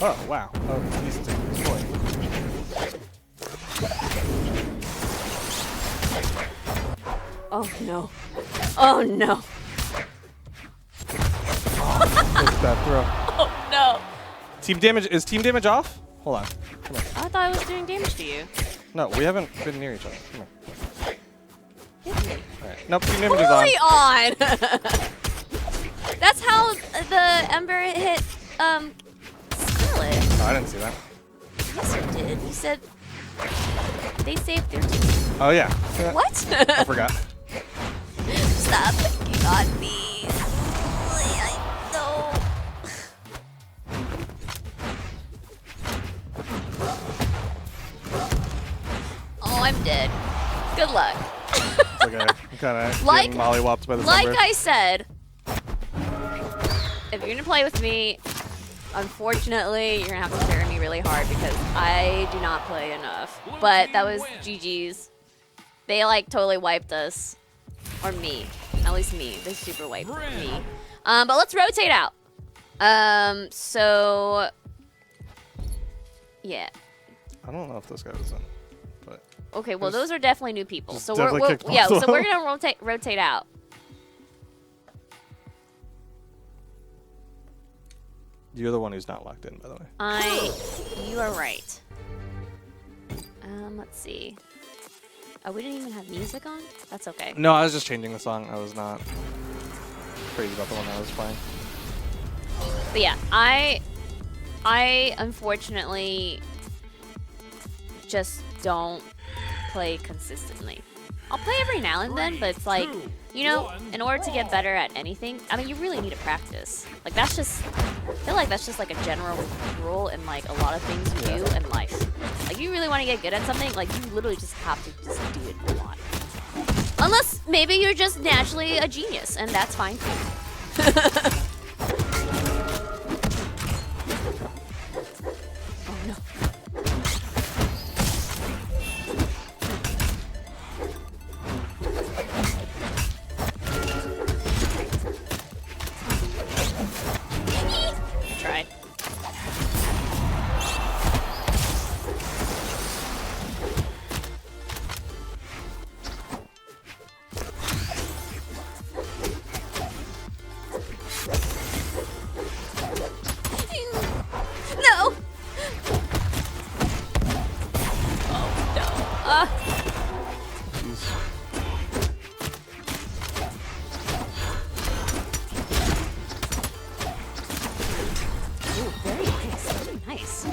Speaker 3: Oh, wow. Oh, he's taking his point.
Speaker 2: Oh, no. Oh, no.
Speaker 3: Look at that throw.
Speaker 2: Oh, no.
Speaker 3: Team damage. Is team damage off? Hold on. Come here.
Speaker 2: I thought I was doing damage to you.
Speaker 3: No, we haven't been near each other. Come here.
Speaker 2: Hit me.
Speaker 3: Alright. Nope, team damage is on.
Speaker 2: Fully on. That's how the Ember hit, Scarlet.
Speaker 3: Oh, I didn't see that.
Speaker 2: Yes, you did. You said they saved their team.
Speaker 3: Oh, yeah.
Speaker 2: What?
Speaker 3: I forgot.
Speaker 2: Stop picking on me. No. Oh, I'm dead. Good luck.
Speaker 3: It's okay. I'm kind of
Speaker 2: Like-
Speaker 3: getting mollywopped by the
Speaker 2: Like
Speaker 3: Ember.
Speaker 2: I said, if you're gonna play with me, unfortunately, you're gonna have to carry me really hard because I do not play enough. But that was GG's. They like totally wiped us, or me, at least me. They super wiped me. But let's rotate out. So yeah.
Speaker 3: I don't know if this guy was in, but
Speaker 2: Okay, well those are definitely new people.
Speaker 3: Just
Speaker 2: So
Speaker 3: definitely
Speaker 2: we're
Speaker 3: kicked
Speaker 2: yeah.
Speaker 3: both
Speaker 2: So
Speaker 3: of
Speaker 2: we're
Speaker 3: them.
Speaker 2: gonna rotate out.
Speaker 3: you're the one who's not locked in, by the way.
Speaker 2: You are right. Let's see. Oh, we didn't even have music on? That's okay.
Speaker 3: No, I was just changing the song. I was not crazy about the one I was playing.
Speaker 2: But yeah, I unfortunately just don't play consistently. I'll play every now and then, but it's like, you know, in order to get better at anything, I mean, you really need to practice. Like, that's just, I feel like that's just like a general rule in like a lot of things you do in life. Like, you really want to get good at something, like, you literally just have to just do it a lot. Unless maybe you're just naturally a genius, and that's fine too. Oh no. Tried. No. Oh no. Ooh, very nice. Very nice.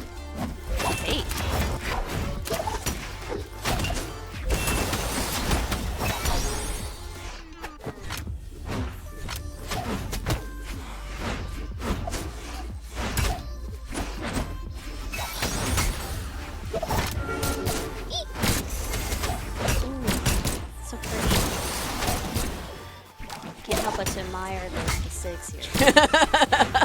Speaker 2: Hey. So pretty. Can't help but to admire the SIGs here.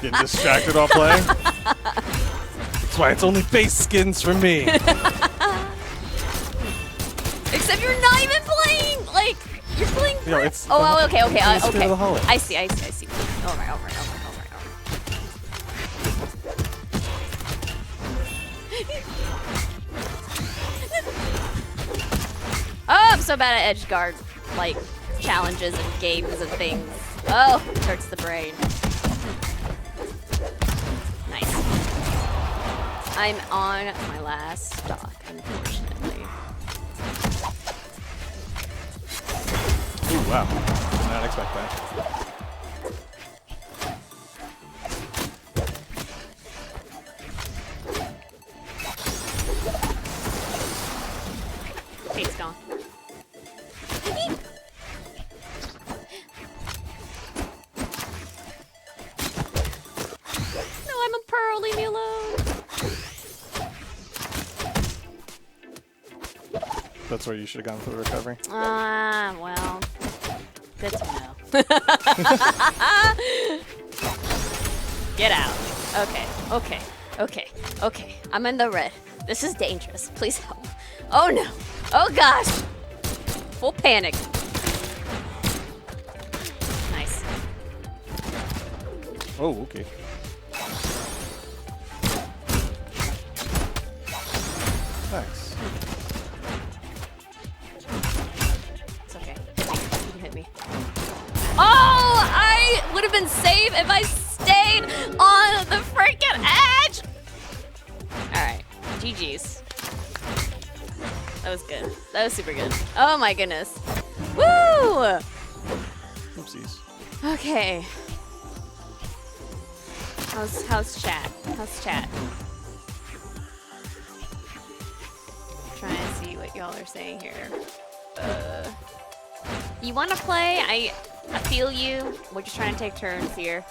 Speaker 3: Getting distracted while playing. That's why it's only base skins for me.
Speaker 2: Except you're not even playing! Like, you're playing...
Speaker 3: You know, it's
Speaker 2: Oh, okay.
Speaker 3: it's the spirit
Speaker 2: Okay.
Speaker 3: of the holiday.
Speaker 2: I see. All right. so bad at edge guard, like, challenges and games and things. Oh, it hurts the brain. Nice. I'm on my last stock, unfortunately.
Speaker 3: Ooh, wow. Did not expect that.
Speaker 2: Kate's gone. No, I'm a pearl. Leave me alone.
Speaker 3: That's where you should have gone for the recovery.
Speaker 2: Well, good to know. Get out. Okay. I'm in the red. This is dangerous. Please help. Oh no. Oh gosh. Full panic. Nice.
Speaker 3: Oh, okay. Nice.
Speaker 2: It's okay. You can hit me. Oh, I would have been safe if I stayed on the freaking edge. All right, GG's. That was good. That was super good. Oh my goodness. Woo!
Speaker 3: Oopsies.
Speaker 2: Okay. How's chat? How's chat? Trying to see what y'all are saying here. You want to play? I feel you. We're just trying to take turns here.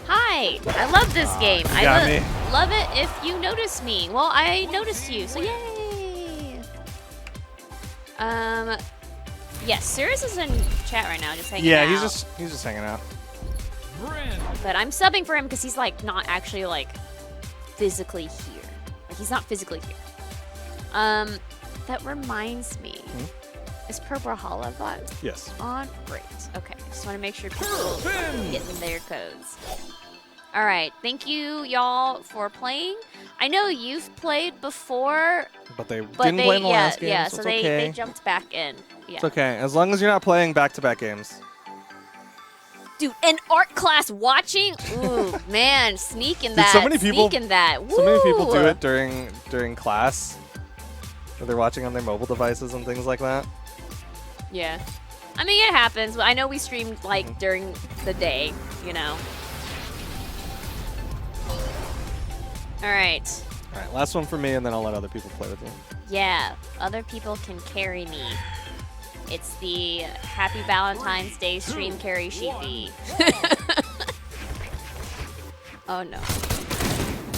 Speaker 2: Hi! I love this game.
Speaker 3: got me.
Speaker 2: Love it if you notice me. Well, I noticed you, so yay! Yes, Sirius is in chat right now, just hanging out.
Speaker 3: Yeah, he's just hanging out.
Speaker 2: But I'm subbing for him because he's like not actually like physically here. Like he's not physically here. That reminds me. Is Brawlhalla bot
Speaker 3: Yes.
Speaker 2: on? Great. Okay. Just want to make sure people get their codes. All right. Thank you, y'all, for playing. I know you've played before,
Speaker 3: But they
Speaker 2: but
Speaker 3: didn't play in the
Speaker 2: yeah,
Speaker 3: last game,
Speaker 2: yeah.
Speaker 3: so
Speaker 2: So
Speaker 3: it's
Speaker 2: they
Speaker 3: okay.
Speaker 2: jumped back in. Yeah.
Speaker 3: It's okay, as long as you're not playing back-to-back games.
Speaker 2: Dude, an art class watching? Ooh, man, sneaking
Speaker 3: Dude,
Speaker 2: that.
Speaker 3: so many people-
Speaker 2: Sneaking that. Woo!
Speaker 3: So many people do it during class, where they're watching on their mobile devices and things like that.
Speaker 2: Yeah. I mean, it happens. I know we streamed, like, during the day, you know. All right.
Speaker 3: All right, last one for me, and then I'll let other people play with you.
Speaker 2: Yeah, other people can carry me. It's the Happy Valentine's Day stream carry Sheepie. Oh, no.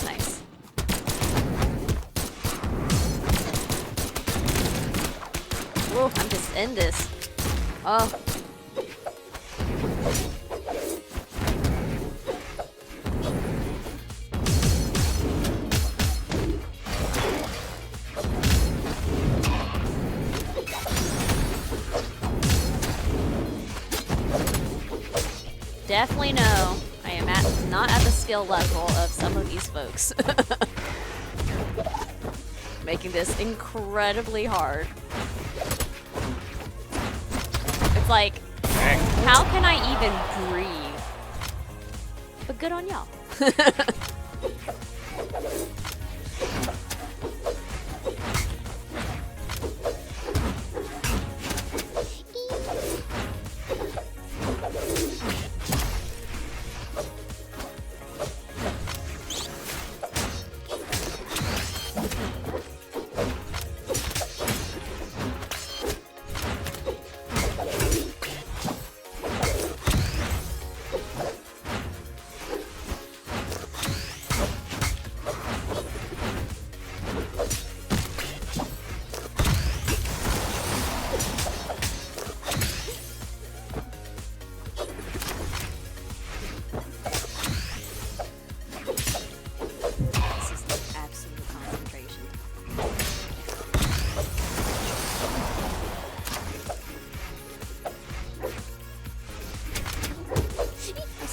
Speaker 2: Nice. Whoa, I'm just in this. Oh. Definitely know I am not at the skill level of some of these folks. Making this incredibly hard. It's like, how can I even breathe? But good on y'all.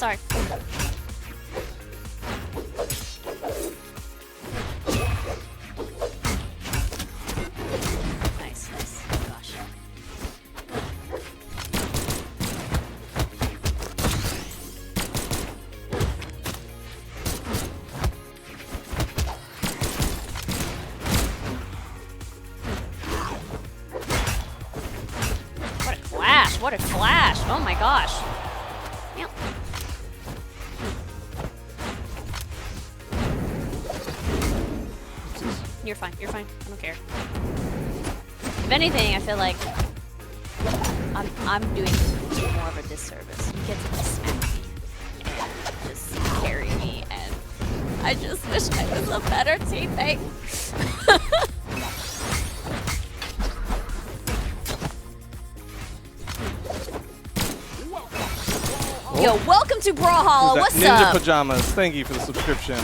Speaker 2: sorry. Nice, nice. Oh, gosh. What a flash! What a flash! Oh my gosh. Yep. You're fine. You're fine. I don't care. If anything, I feel like I'm doing more of a disservice. You get to just smack me and just carry me, and I just wish I was a better teammate. Yo, welcome to Brawlhalla. What's
Speaker 3: Ninja
Speaker 2: up?
Speaker 3: Pajamas. Thank you for the subscription.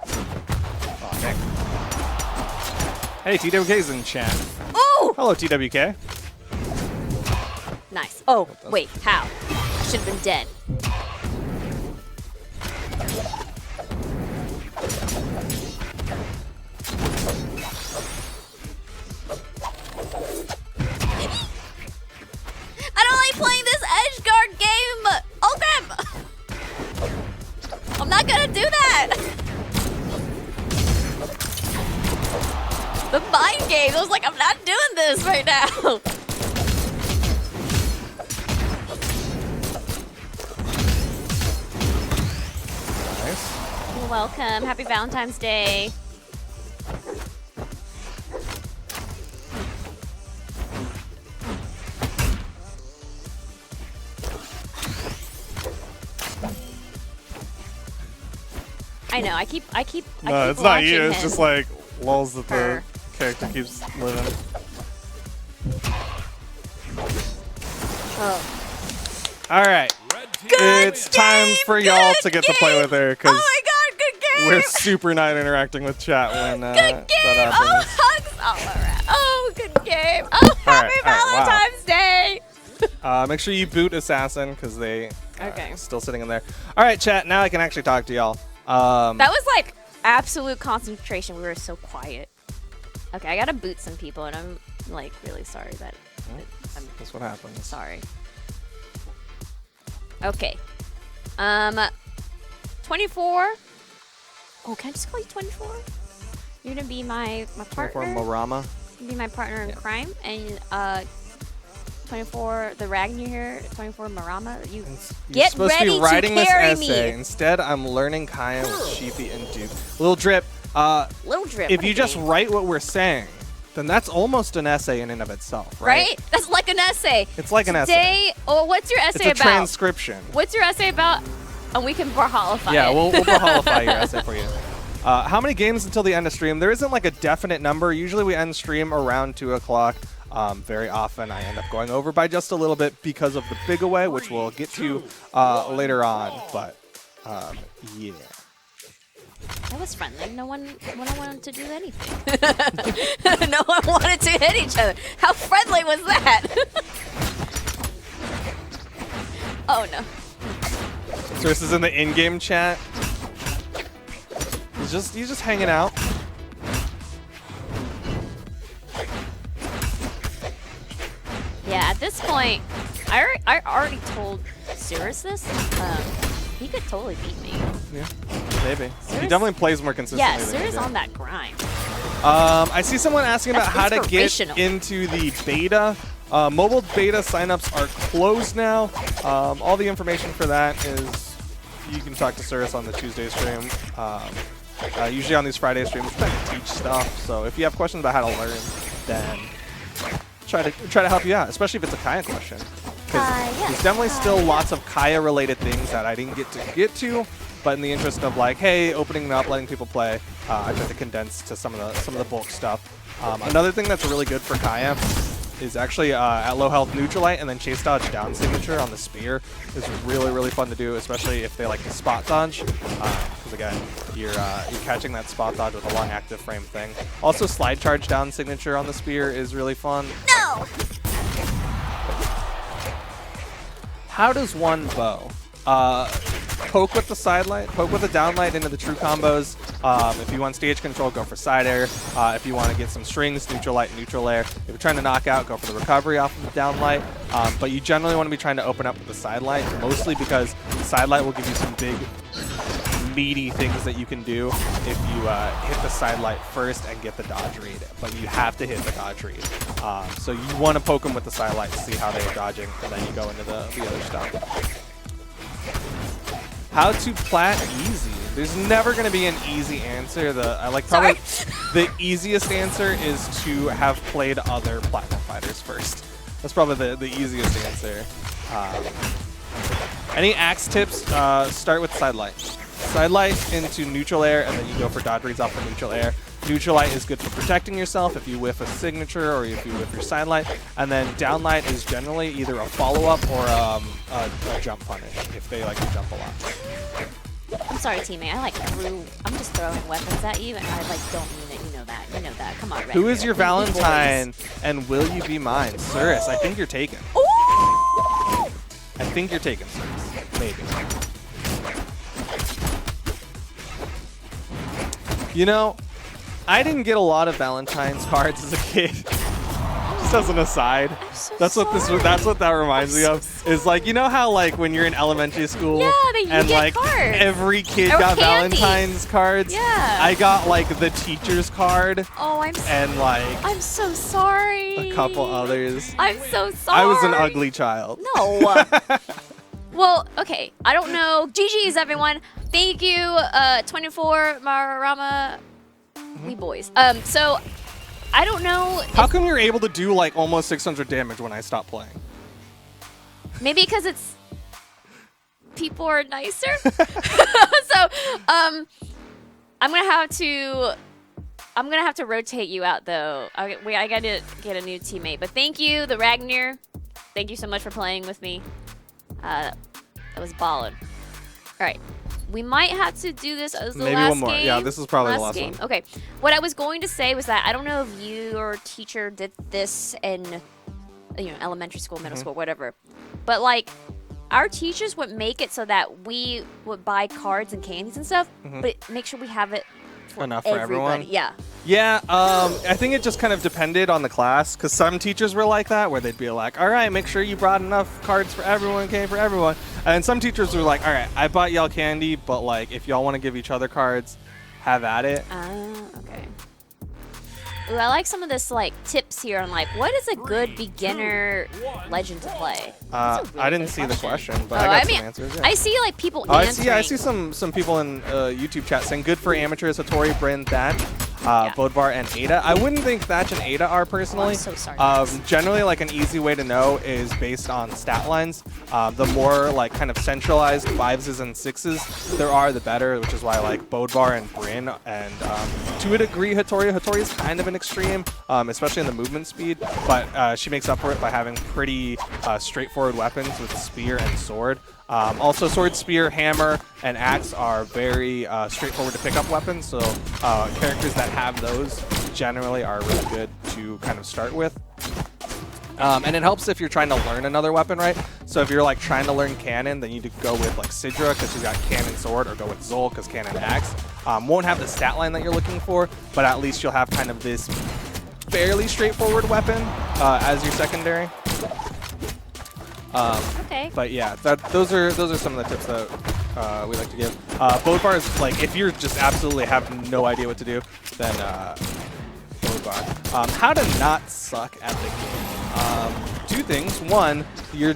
Speaker 3: Oh, dang. Hey, TWK's in chat.
Speaker 2: Oh!
Speaker 3: Hello, TWK.
Speaker 2: Nice. Oh, wait, how? I should have been dead. I don't like playing this edge guard game. Oh, crap. I'm not gonna do that. The mind game. I was like, I'm not doing this right now.
Speaker 3: Nice.
Speaker 2: You're welcome. Happy Valentine's Day. I know. I keep.
Speaker 3: No, it's not you.
Speaker 2: watching
Speaker 3: It's
Speaker 2: him.
Speaker 3: just like lulls that the
Speaker 2: Her.
Speaker 3: character keeps living.
Speaker 2: Oh.
Speaker 3: All right.
Speaker 2: Good
Speaker 3: It's time
Speaker 2: game,
Speaker 3: for y'all
Speaker 2: good
Speaker 3: to get to play
Speaker 2: game.
Speaker 3: with her
Speaker 2: Oh
Speaker 3: because
Speaker 2: my God! Good game.
Speaker 3: we're super not interacting with chat when
Speaker 2: Good
Speaker 3: that
Speaker 2: game.
Speaker 3: happens.
Speaker 2: Oh, hugs all around. Oh, good game. Oh, happy
Speaker 3: all right, wow.
Speaker 2: Valentine's Day.
Speaker 3: Make sure you boot Assassin because they
Speaker 2: Okay.
Speaker 3: still sitting in there. All right, chat. Now I can actually talk to y'all.
Speaker 2: That was like absolute concentration. We were so quiet. Okay, I gotta boot some people, and I'm like really sorry that I'm
Speaker 3: That's what happens.
Speaker 2: sorry. Okay. 24. Oh, can I just call you 24? You're gonna be my
Speaker 3: For
Speaker 2: partner.
Speaker 3: Marama.
Speaker 2: Be my partner in crime, and 24 the Ragnar here. 24 Marama. You
Speaker 3: You're
Speaker 2: get
Speaker 3: supposed
Speaker 2: ready
Speaker 3: to be writing
Speaker 2: to carry
Speaker 3: this essay.
Speaker 2: me.
Speaker 3: Instead, I'm learning Kaya with Sheepie and Duc. Little drip.
Speaker 2: Little drip.
Speaker 3: If
Speaker 2: what a
Speaker 3: you just
Speaker 2: game.
Speaker 3: write what we're saying, then that's almost an essay in and of itself, right?
Speaker 2: Right? That's like an essay.
Speaker 3: It's like an essay.
Speaker 2: Today, oh, what's your essay
Speaker 3: It's a
Speaker 2: about?
Speaker 3: transcription.
Speaker 2: What's your essay about? And we can Brawlhallify
Speaker 3: Yeah,
Speaker 2: it.
Speaker 3: we'll Brawlhallify your essay for you. How many games until the end of stream? There isn't like a definite number. Usually we end stream around 2 o'clock. Very often I end up going over by just a little bit because of the big away, which we'll get to later on. But yeah.
Speaker 2: That was friendly. No one wanted to do anything. No one wanted to hit each other. How friendly was that? Oh no.
Speaker 3: So this is in the in-game chat. He's just hanging out.
Speaker 2: Yeah, at this point, I already told Cirrus this. He could totally beat me.
Speaker 3: Yeah, maybe. He
Speaker 2: Cirrus-
Speaker 3: definitely plays more consistently.
Speaker 2: Yeah,
Speaker 3: than you
Speaker 2: Cirrus
Speaker 3: do.
Speaker 2: on that grind.
Speaker 3: I see someone asking about
Speaker 2: That's
Speaker 3: how to get
Speaker 2: inspirational.
Speaker 3: into the beta. Mobile beta signups are closed now. All the information for that is you can talk to Cirrus on the Tuesday stream. Usually on these Friday streams, we try to teach stuff. So if you have questions about how to learn, then try to help you out, especially if it's a Kaya question. 'Cause there's definitely still lots of Kaya related things that I didn't get to. But in the interest of like, hey, opening it up, letting people play, I tried to condense to some of the bulk stuff. Another thing that's really good for Kaya is actually at low health Neutralite and then chase dodge down signature on the spear is really fun to do, especially if they like to spot dodge. because again, you're catching that spot dodge with a long active frame thing. Also, slide charge down signature on the spear is really fun.
Speaker 2: No!
Speaker 3: How does one bow? Poke with the side light, poke with the downlight into the true combos. If you want stage control, go for side air. If you want to get some strings, neutral light, neutral air. If you're trying to knock out, go for the recovery off of the downlight. But you generally want to be trying to open up with the side light, mostly because the side light will give you some big, meaty things that you can do if you hit the side light first and get the dodge read. But you have to hit the dodge read. So you want to poke them with the side light to see how they're dodging, and then you go into the other stuff. How to plat easy. There's never going to be an easy answer. Probably the easiest answer is to have played other platform fighters first. That's probably the easiest answer. Any axe tips? Start with side light. Side light into neutral air, and then you go for dodge reads off the neutral air. Neutral light is good for protecting yourself if you whiff a signature or if you whiff your side light. And then downlight is generally either a follow-up or a jump punish if they like to jump a lot.
Speaker 2: I'm sorry, teammate. I'm just throwing weapons at you, and I don't mean it. You know that. You know that. Come on, Red.
Speaker 3: Who is your Valentine, and will you be mine? Cirrus, I think you're taken.
Speaker 2: Ooh!
Speaker 3: I think you're taken, Cirrus. Maybe. You know, I didn't get a lot of Valentine's cards as a kid. Just as an aside, that's what that reminds me of. Is like, you know how like when you're in elementary school, and like
Speaker 2: cards.
Speaker 3: every kid
Speaker 2: Or
Speaker 3: got
Speaker 2: candy.
Speaker 3: Valentine's cards.
Speaker 2: Yeah.
Speaker 3: I got like the teacher's card.
Speaker 2: Oh, I'm so sorry.
Speaker 3: A couple others.
Speaker 2: I'm so sorry.
Speaker 3: I was an ugly child.
Speaker 2: No. Well, okay. I don't know. GG's, everyone. Thank you, 24 Marama. We boys. So I don't know.
Speaker 3: How come you're able to do like almost 600 damage when I stop playing?
Speaker 2: Maybe because it's people are nicer. So I'm gonna have to rotate you out though. I gotta get a new teammate. But thank you, the Ragnar. Thank you so much for playing with me. That was ballin'. All right. We might have to do this as the
Speaker 3: Maybe
Speaker 2: last
Speaker 3: one more.
Speaker 2: game.
Speaker 3: Yeah, this is probably the last
Speaker 2: game.
Speaker 3: one.
Speaker 2: Okay. What I was going to say was that I don't know if your teacher did this in, elementary school, middle school, whatever. But like, our teachers would make it so that we would buy cards and candies and stuff, but make sure we have it for
Speaker 3: enough for everyone.
Speaker 2: Yeah.
Speaker 3: Yeah, I think it just kind of depended on the class, because some teachers were like that, where they'd be like, all right, make sure you brought enough cards for everyone, candy for everyone. And some teachers were like, all right, I bought y'all candy, but like, if y'all want to give each other cards, have at it.
Speaker 2: Okay. Ooh, I like some of this like tips here on like what is a good beginner legend to play.
Speaker 3: I didn't see the question, but I got some answers. Yeah.
Speaker 2: I see like people
Speaker 3: I
Speaker 2: answering.
Speaker 3: see some people in YouTube chat saying good for amateurs, Hattori, Bryn, Thatch, Bodvar, and Ada. I wouldn't think Thatch and Ada are personally.
Speaker 2: I'm so sorry.
Speaker 3: Generally, like an easy way to know is based on stat lines. The more like kind of centralized 5s and 6s there are, the better, which is why like Bodvar and Bryn and to a degree Hattori. Hattori is kind of an extreme, especially in the movement speed, but she makes up for it by having pretty straightforward weapons with spear and sword. Also, sword, spear, hammer, and axe are very straightforward to pick up weapons, so characters that have those generally are really good to kind of start with. And it helps if you're trying to learn another weapon, right? So if you're like trying to learn cannon, then you need to go with like Sidra because she's got cannon sword, or go with Zol because cannon axe. Won't have the stat line that you're looking for, but at least you'll have kind of this fairly straightforward weapon as your secondary.
Speaker 2: Okay.
Speaker 3: But yeah, those are some of the tips that we like to give. Bodvar is like, if you're just absolutely have no idea what to do, then Bodvar. How to not suck at the game. Two things. One, your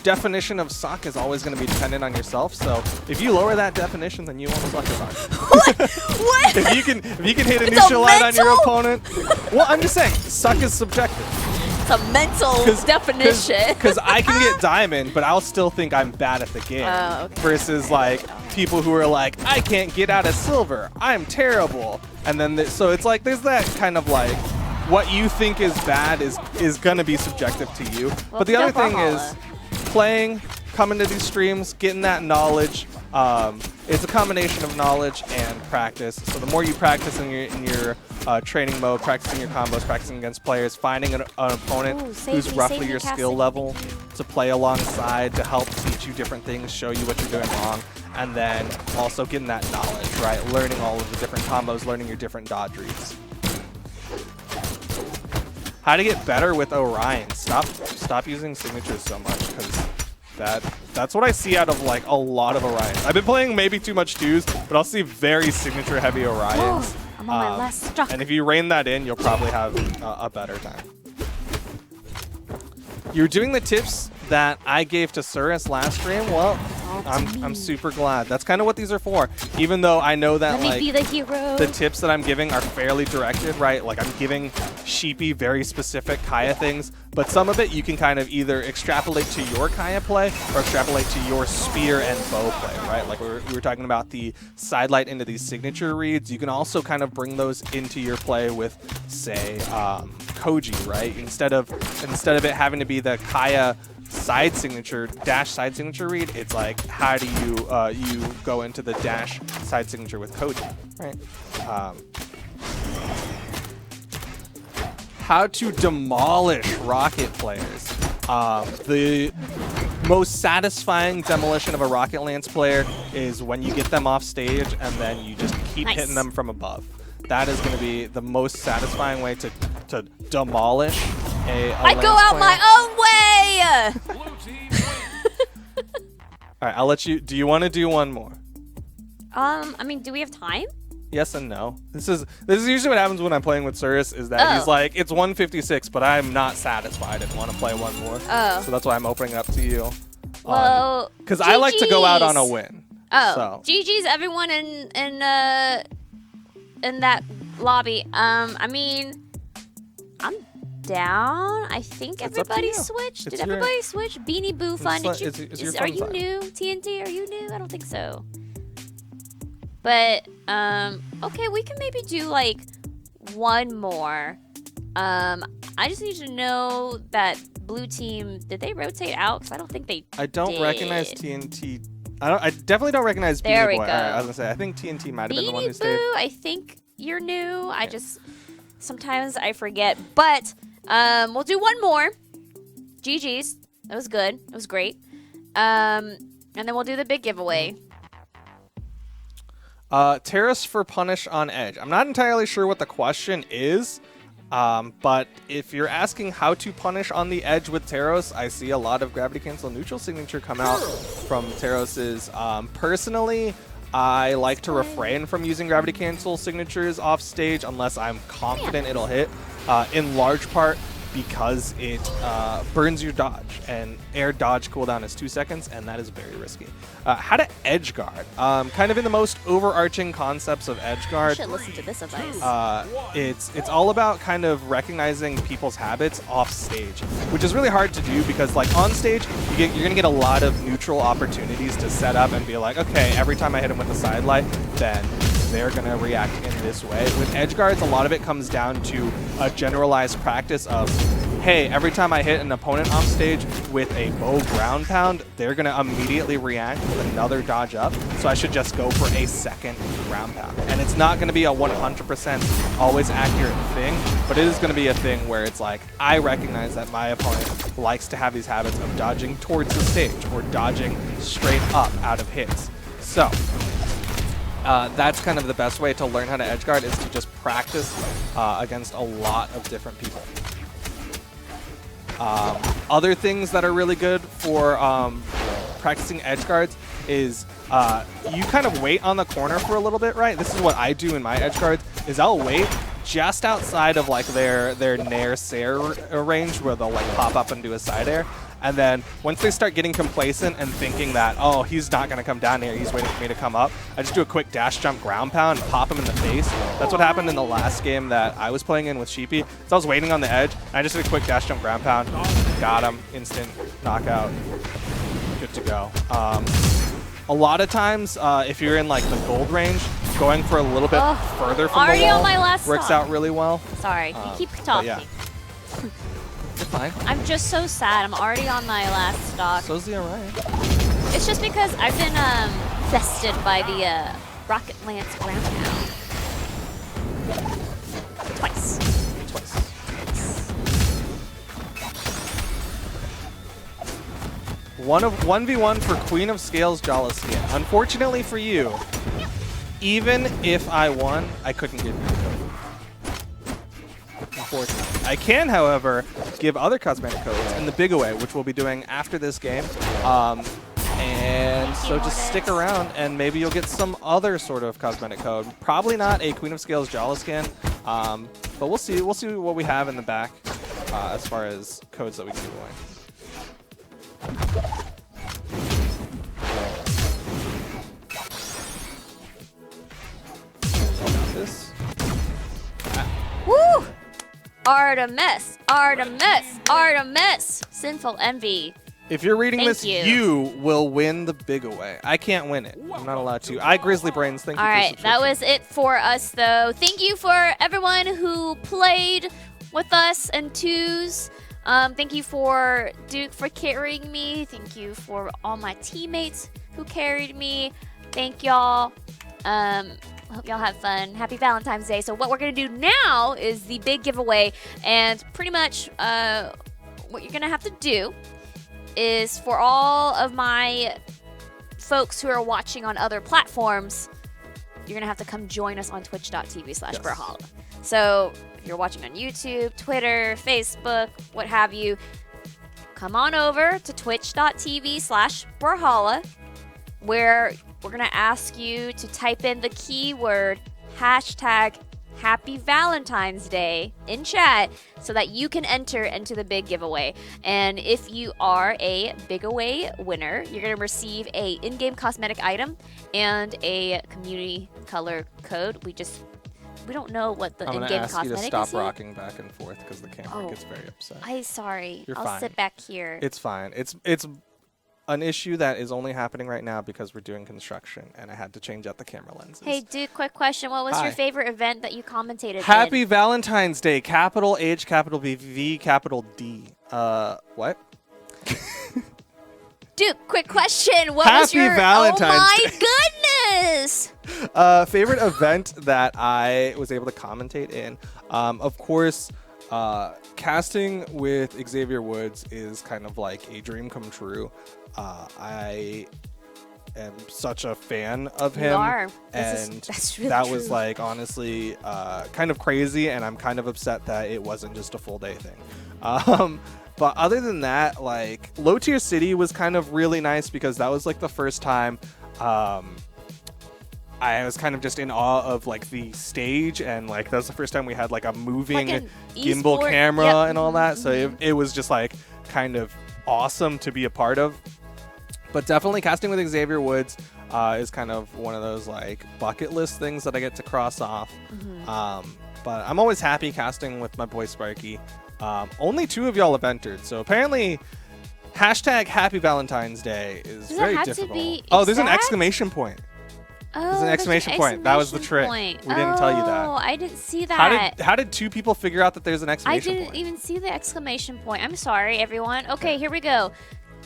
Speaker 3: definition of suck is always going to be dependent on yourself. So if you lower that definition, then you won't suck as hard.
Speaker 2: What?
Speaker 3: if you can hit a neutral line on your opponent. Well, I'm just saying, suck is subjective.
Speaker 2: It's a mental definition.
Speaker 3: Because I can get diamond, but I'll still think I'm bad at the game.
Speaker 2: Okay.
Speaker 3: Versus like people who are like, I can't get out of silver. I'm terrible. And then so it's like there's that kind of like what you think is bad is gonna be subjective to you.
Speaker 2: Well,
Speaker 3: but the other thing
Speaker 2: Brawlhalla.
Speaker 3: is playing, coming to these streams, getting that knowledge, It's a combination of knowledge and practice. So the more you practice in your training mode, practicing your combos, practicing against players, finding an opponent who's roughly your skill level to play alongside to help teach you different things, show you what you're doing wrong, and then also getting that knowledge, right? Learning all of the different combos, learning your different dodge reads. How to get better with Orion. Stop using signatures so much, because that's what I see out of like a lot of Orions. I've been playing maybe too much twos, but I'll see very signature heavy Orions.
Speaker 2: I'm on my last stock.
Speaker 3: And if you rein that in, you'll probably have a better time. You're doing the tips that I gave to Surus last stream. Well, I'm super glad. That's kind of what these are for. Even though I know that like the tips that I'm giving are fairly directed, right? Like I'm giving Sheepie very specific Kaya things, but some of it you can kind of either extrapolate to your Kaya play or extrapolate to your spear and bow play, right? Like we were talking about the sidelight into these signature reads. You can also kind of bring those into your play with, say, Koji, right? Instead of it having to be the Kaya side signature, dash side signature read, it's like, how do you you go into the dash side signature with Koji, right? How to demolish rocket players. The most satisfying demolition of a Rocket Lance player is when you get them off stage and then you just keep hitting them from above. That is going to be the most satisfying way to demolish a
Speaker 2: I go out my own way!
Speaker 3: All right, I'll let you. Do you want to do one more?
Speaker 2: I mean, do we have time?
Speaker 3: Yes and no. This is usually what happens when I'm playing with Surus, is that he's like, it's 156, but I'm not satisfied and want to play one more.
Speaker 2: Oh.
Speaker 3: So that's why I'm opening up to you.
Speaker 2: Well,
Speaker 3: because I like to go out on a win.
Speaker 2: Oh,
Speaker 3: so.
Speaker 2: GG's everyone in that lobby. I mean, I'm down. I think everybody switched. Did everybody switch? Beanie Boo Fun. Are you new? TNT, are you new? I don't think so. But okay, we can maybe do like one more. I just need to know that blue team, did they rotate out? Because I don't think they
Speaker 3: I don't recognize TNT. I definitely don't recognize
Speaker 2: there
Speaker 3: Beanie
Speaker 2: we
Speaker 3: Boy.
Speaker 2: go.
Speaker 3: I was gonna say, I think TNT might have been the one who stayed.
Speaker 2: I think you're new. I just sometimes I forget. But we'll do one more. GG's. That was good. It was great. And then we'll do the big giveaway.
Speaker 3: Terrace for punish on edge. I'm not entirely sure what the question is, but if you're asking how to punish on the edge with Teros, I see a lot of gravity cancel neutral signature come out from Teros's. Personally, I like to refrain from using gravity cancel signatures off stage unless I'm confident it'll hit, in large part because it burns your dodge, and air dodge cooldown is 2 seconds, and that is very risky. How to edge guard. Kind of in the most overarching concepts of edge guard.
Speaker 2: I should listen to this advice.
Speaker 3: It's all about kind of recognizing people's habits off stage, which is really hard to do because like on stage, you're gonna get a lot of neutral opportunities to set up and be like, okay, every time I hit him with a side light, then they're going to react in this way. With edge guards, a lot of it comes down to a generalized practice of, hey, every time I hit an opponent off stage with a bow ground pound, they're going to immediately react with another dodge up, so I should just go for a second ground pound. And it's not going to be a 100% always accurate thing, but it is going to be a thing where it's like, I recognize that my opponent likes to have these habits of dodging towards the stage or dodging straight up out of hits. So that's kind of the best way to learn how to edge guard, is to just practice against a lot of different people. Other things that are really good for practicing edge guards is you kind of wait on the corner for a little bit, right? This is what I do in my edge guards, is I'll wait just outside of like their nair sair range where they'll like pop up and do a side air. And then once they start getting complacent and thinking that, oh, he's not going to come down here, he's waiting for me to come up, I just do a quick dash jump ground pound and pop him in the face. That's what happened in the last game that I was playing in with Sheepie. So I was waiting on the edge, and I just did a quick dash jump ground pound, got him, instant knockout, good to go. A lot of times, if you're in like the gold range, going for a little bit further from the wall
Speaker 2: on my last
Speaker 3: works out really well.
Speaker 2: Sorry, you keep talking.
Speaker 3: Yeah. You're fine.
Speaker 2: I'm just so sad. I'm already on my last stock.
Speaker 3: So's the Orion.
Speaker 2: It's just because I've been bested by the Rocket Lance ground pound. Twice.
Speaker 3: Twice. 1v1 for Queen of Scales Jolliskin. Unfortunately for you, even if I won, I couldn't give you the code. Unfortunately. I can, however, give other cosmetic codes in the big away, which we'll be doing after this game. And so just stick around, and maybe you'll get some other sort of cosmetic code. Probably not a Queen of Scales Jolliskin, but we'll see. We'll see what we have in the back as far as codes that we can give away. This.
Speaker 2: Woo! Artemis! Artemis! Artemis! Sinful Envy.
Speaker 3: If you're reading
Speaker 2: Thank
Speaker 3: this,
Speaker 2: you.
Speaker 3: you will win the big away. I can't win it. I'm not allowed to. Grizzly Brains, thank you
Speaker 2: All
Speaker 3: for
Speaker 2: right, that
Speaker 3: subscription.
Speaker 2: was it for us, though. Thank you for everyone who played with us and twos. Thank you for Duke for carrying me. Thank you for all my teammates who carried me. Thank y'all. Hope y'all have fun. Happy Valentine's Day. So what we're going to do now is the big giveaway. And pretty much what you're going to have to do is for all of my folks who are watching on other platforms, you're going to have to come join us on twitch.tv/Brawlhalla. So if you're watching on YouTube, Twitter, Facebook, what have you, come on over to twitch.tv/Brawlhalla, where we're going to ask you to type in the keyword #Happy Valentine's Day in chat so that you can enter into the big giveaway. And if you are a big away winner, you're going to receive a in-game cosmetic item and a community color code. We don't know what the
Speaker 3: I'm going to
Speaker 2: in-game
Speaker 3: ask you to
Speaker 2: cosmetic
Speaker 3: stop
Speaker 2: is yet.
Speaker 3: rocking back and forth because the camera gets very upset.
Speaker 2: Sorry.
Speaker 3: You're
Speaker 2: I'll
Speaker 3: fine.
Speaker 2: sit back here.
Speaker 3: It's fine. It's an issue that is only happening right now because we're doing construction, and I had to change out the camera lenses.
Speaker 2: Hey, Duke, quick question. What was
Speaker 3: Hi.
Speaker 2: your favorite event that you commentated
Speaker 3: Happy
Speaker 2: in?
Speaker 3: Valentine's Day, capital H, capital B, V, capital D. What?
Speaker 2: Duke, quick question. What was
Speaker 3: Happy
Speaker 2: your...
Speaker 3: Valentine's
Speaker 2: Oh, my
Speaker 3: Day.
Speaker 2: goodness!
Speaker 3: Favorite event that I was able to commentate in? Of course, casting with Xavier Woods is kind of like a dream come true. I am such a fan of him.
Speaker 2: You are.
Speaker 3: And
Speaker 2: That's really
Speaker 3: that
Speaker 2: true.
Speaker 3: was like honestly kind of crazy, and I'm kind of upset that it wasn't just a full day thing. But other than that, like Low Tier City was kind of really nice because that was like the first time I was kind of just in awe of like the stage, and like that was the first time we had like a moving
Speaker 2: Like an
Speaker 3: gimbal
Speaker 2: e-sport,
Speaker 3: camera
Speaker 2: yep.
Speaker 3: and all that. So it was just like kind of awesome to be a part of. But definitely casting with Xavier Woods is kind of one of those like bucket list things that I get to cross off. But I'm always happy casting with my boy Sparky. Only 2 of y'all have entered, so apparently #Happy Valentine's Day is
Speaker 2: Does it
Speaker 3: very
Speaker 2: have to
Speaker 3: difficult.
Speaker 2: be
Speaker 3: Oh, there's an
Speaker 2: exact?
Speaker 3: exclamation point.
Speaker 2: Oh,
Speaker 3: There's an exclamation point. That was the trick.
Speaker 2: point.
Speaker 3: We didn't tell you that.
Speaker 2: Oh, I didn't see that.
Speaker 3: How did 2 people figure out that there's an
Speaker 2: I
Speaker 3: exclamation
Speaker 2: didn't
Speaker 3: point?
Speaker 2: even see the exclamation point. I'm sorry, everyone. Okay, here we go.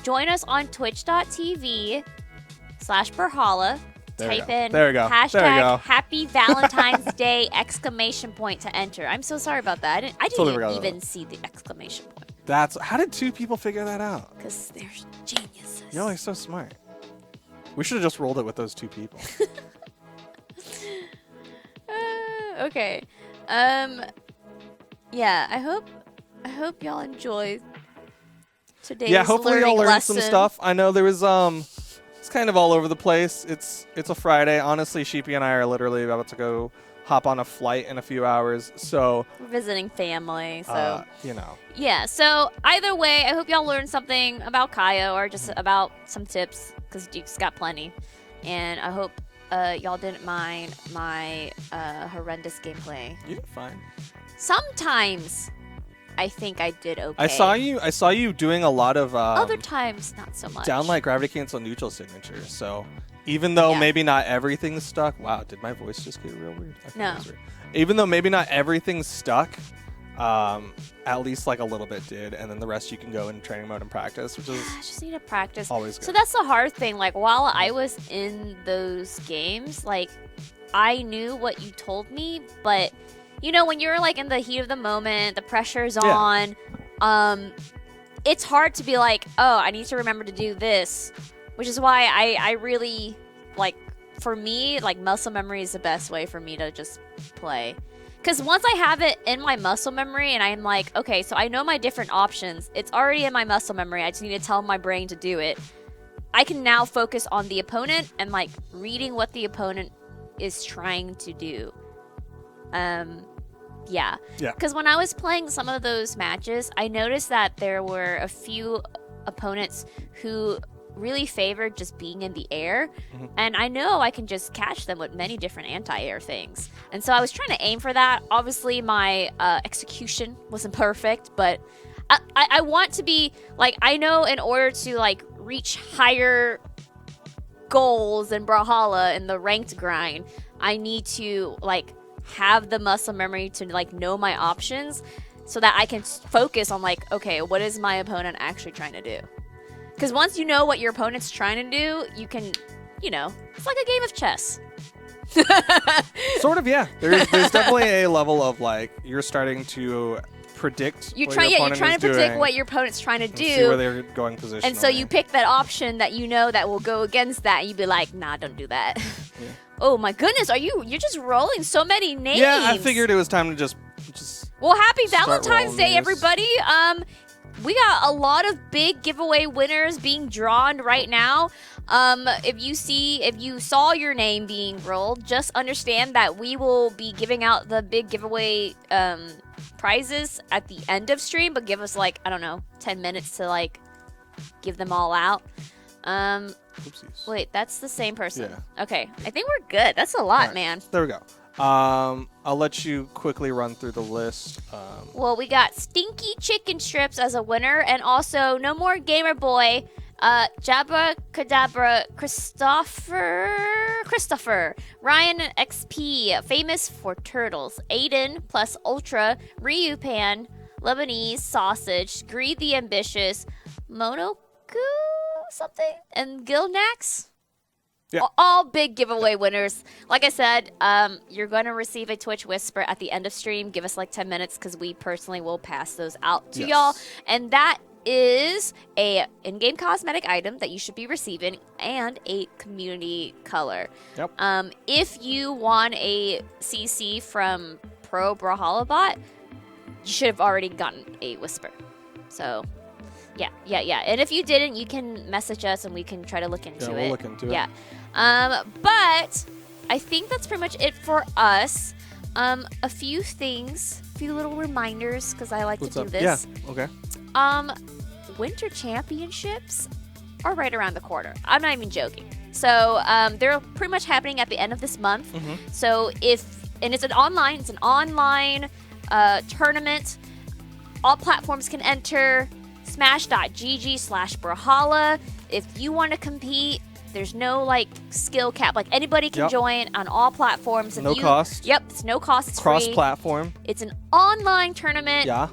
Speaker 2: Join us on twitch.tv/Brawlhalla. Type in
Speaker 3: There we go. There we go.
Speaker 2: #Happy Valentine's Day exclamation point to enter. I'm so sorry about that. I
Speaker 3: Totally
Speaker 2: didn't
Speaker 3: forgot about
Speaker 2: even see the exclamation point
Speaker 3: How did 2 people figure that out?
Speaker 2: because they're geniuses.
Speaker 3: Y'all are so smart. We should have just rolled it with those 2 people.
Speaker 2: Okay. Yeah, I hope y'all enjoy today's
Speaker 3: Yeah, hopefully y'all
Speaker 2: learning
Speaker 3: learned some
Speaker 2: lesson.
Speaker 3: stuff. I know there was it's kind of all over the place. It's a Friday. Honestly, Sheepie and I are literally about to go hop on a flight in a few hours. So
Speaker 2: We're visiting family, so
Speaker 3: you know.
Speaker 2: yeah. So either way, I hope y'all learned something about Kaya or just about some tips because Duke's got plenty, and I hope y'all didn't mind my horrendous gameplay.
Speaker 3: You're fine.
Speaker 2: Sometimes I think I did okay.
Speaker 3: I saw you doing a lot of
Speaker 2: Other times, not so much.
Speaker 3: Downlight gravity cancel neutral signatures. So even though
Speaker 2: Yeah.
Speaker 3: maybe not everything's stuck. Wow, did my voice just get real weird? I think
Speaker 2: No.
Speaker 3: it was weird. Even though maybe not everything's stuck, at least like a little bit did, and then the rest you can go in training mode and practice, which is
Speaker 2: I just need to practice.
Speaker 3: always good.
Speaker 2: So that's the hard thing. Like, while I was in those games, like, I knew what you told me, but, you know, when you're, like, in the heat of the moment, the pressure's on, it's hard to be like, oh, I need to remember to do this, which is why I really, like, for me, like, muscle memory is the best way for me to just play. Because once I have it in my muscle memory and I'm like, okay, so I know my different options, it's already in my muscle memory, I just need to tell my brain to do it, I can now focus on the opponent and, like, reading what the opponent is trying to do. Yeah. Because when I was playing some of those matches, I noticed that there were a few opponents who really favored just being in the air, and I know I can just catch them with many different anti-air things. And so I was trying to aim for that. Obviously, my execution wasn't perfect, but I want to be, like, I know in order to, like, reach higher goals in Brawlhalla in the ranked grind, I need to, like, have the muscle memory to, like, know my options so that I can focus on, like, okay, what is my opponent actually trying to do? Because once you know what your opponent's trying to do, you can, you know, it's like a game of chess.
Speaker 3: Sort of, yeah. There's definitely a level of, like, you're starting to predict
Speaker 2: You're
Speaker 3: what
Speaker 2: trying,
Speaker 3: your
Speaker 2: you're
Speaker 3: opponent
Speaker 2: trying
Speaker 3: is
Speaker 2: to predict
Speaker 3: doing
Speaker 2: what your opponent's trying to
Speaker 3: and see where
Speaker 2: do,
Speaker 3: they're going positionally.
Speaker 2: and so you pick that option that you know that will go against that, and you'd be like, nah, don't do that.
Speaker 3: Yeah.
Speaker 2: Oh my goodness, you're just rolling so many names.
Speaker 3: Yeah, I figured it was time to just
Speaker 2: Well, happy
Speaker 3: start
Speaker 2: Valentine's
Speaker 3: rolling
Speaker 2: Day,
Speaker 3: these.
Speaker 2: everybody. We got a lot of big giveaway winners being drawn right now. If you saw your name being rolled, just understand that we will be giving out the big giveaway prizes at the end of stream, but give us, like, I don't know, 10 minutes to, like, give them all out.
Speaker 3: oopsies.
Speaker 2: Wait, that's the same person.
Speaker 3: Yeah.
Speaker 2: Okay, I think we're good. That's a lot,
Speaker 3: All right,
Speaker 2: man.
Speaker 3: There we go. I'll let you quickly run through the list.
Speaker 2: Well, we got Stinky Chicken Strips as a winner, and also No More Gamer Boy, Jabba Kadabra, Christopher, Ryan XP, Famous for Turtles, Aiden plus Ultra, Ryupan, Lebanese Sausage, Greed the Ambitious, Monoku something, and Gilnax.
Speaker 3: Yeah.
Speaker 2: All big giveaway winners. Like I said, you're going to receive a Twitch Whisper at the end of stream. Give us like 10 minutes because we personally will pass those out to y'all. And that is a in-game cosmetic item that you should be receiving and a community color.
Speaker 3: Yep.
Speaker 2: If you want a CC from Pro Brawlhalla Bot, you should have already gotten a Whisper. So... Yeah. And if you didn't, you can message us and we can try to look into it.
Speaker 3: Yeah, we'll look into it.
Speaker 2: Yeah. But I think that's pretty much it for us. A few things, a few little reminders, because I like
Speaker 3: What's
Speaker 2: to do
Speaker 3: up?
Speaker 2: this.
Speaker 3: Yeah, okay.
Speaker 2: Winter Championships are right around the corner. I'm not even joking. So they're pretty much happening at the end of this month. So it's an online tournament. All platforms can enter. Smash.gg/Brawlhalla. If you want to compete, there's no, like, skill cap. Like, anybody can join on all platforms.
Speaker 3: No cost.
Speaker 2: Yep, it's no cost. It's free.
Speaker 3: Cross-platform.
Speaker 2: It's an online tournament.
Speaker 3: Yeah.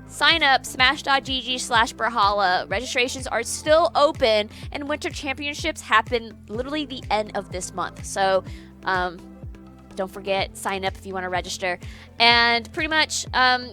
Speaker 2: Sign up, smash.gg/Brawlhalla. Registrations are still open, and Winter Championships happen literally the end of this month. So, don't forget, sign up if you want to register. And pretty much,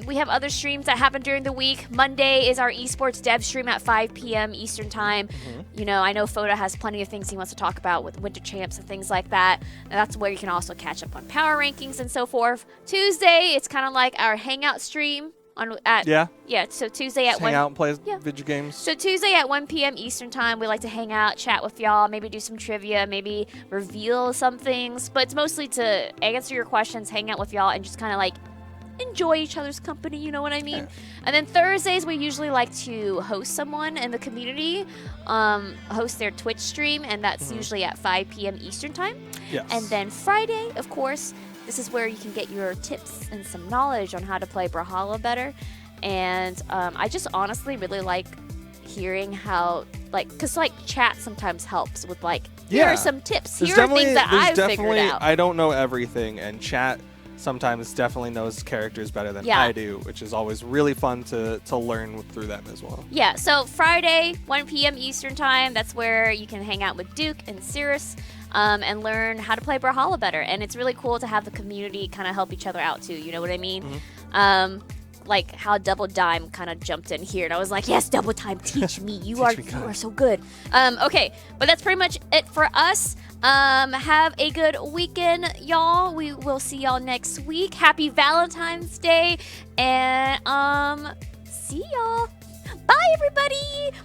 Speaker 2: we have other streams that happen during the week. Monday is our esports dev stream at 5 p.m. Eastern Time. You know, I know Foda has plenty of things he wants to talk about with Winter Champs and things like that. And that's where you can also catch up on power rankings and so forth. Tuesday, it's kind of like our hangout stream. So Tuesday at 1
Speaker 3: hang out and play video games.
Speaker 2: So Tuesday at 1 p.m. Eastern Time, we like to hang out, chat with y'all, maybe do some trivia, maybe reveal some things. But it's mostly to answer your questions, hang out with y'all, and just kind of like enjoy each other's company, you know what I mean? Yeah. And then Thursdays, we usually like to host someone in the community, host their Twitch stream, and that's usually at 5 p.m. Eastern Time.
Speaker 3: Yes.
Speaker 2: And then Friday, of course, this is where you can get your tips and some knowledge on how to play Brawlhalla better. And I just honestly really like hearing how, like, because, like, chat sometimes helps with, like, here are some tips. Here are things that I've figured out.
Speaker 3: I don't know everything, and chat sometimes definitely knows characters better than
Speaker 2: Yeah.
Speaker 3: I do, which is always really fun to learn through them as well.
Speaker 2: Yeah, so Friday, 1 p.m. Eastern Time, that's where you can hang out with Duke and Cirrus and learn how to play Brawlhalla better. And it's really cool to have the community kind of help each other out too, you know what I mean? Like how Double Dime kind of jumped in here, and I was like, yes, Double Dime, teach me. You are so good. Okay, but that's pretty much it for us. Have a good weekend, y'all. We will see y'all next week. Happy Valentine's Day, and see y'all. Bye, everybody.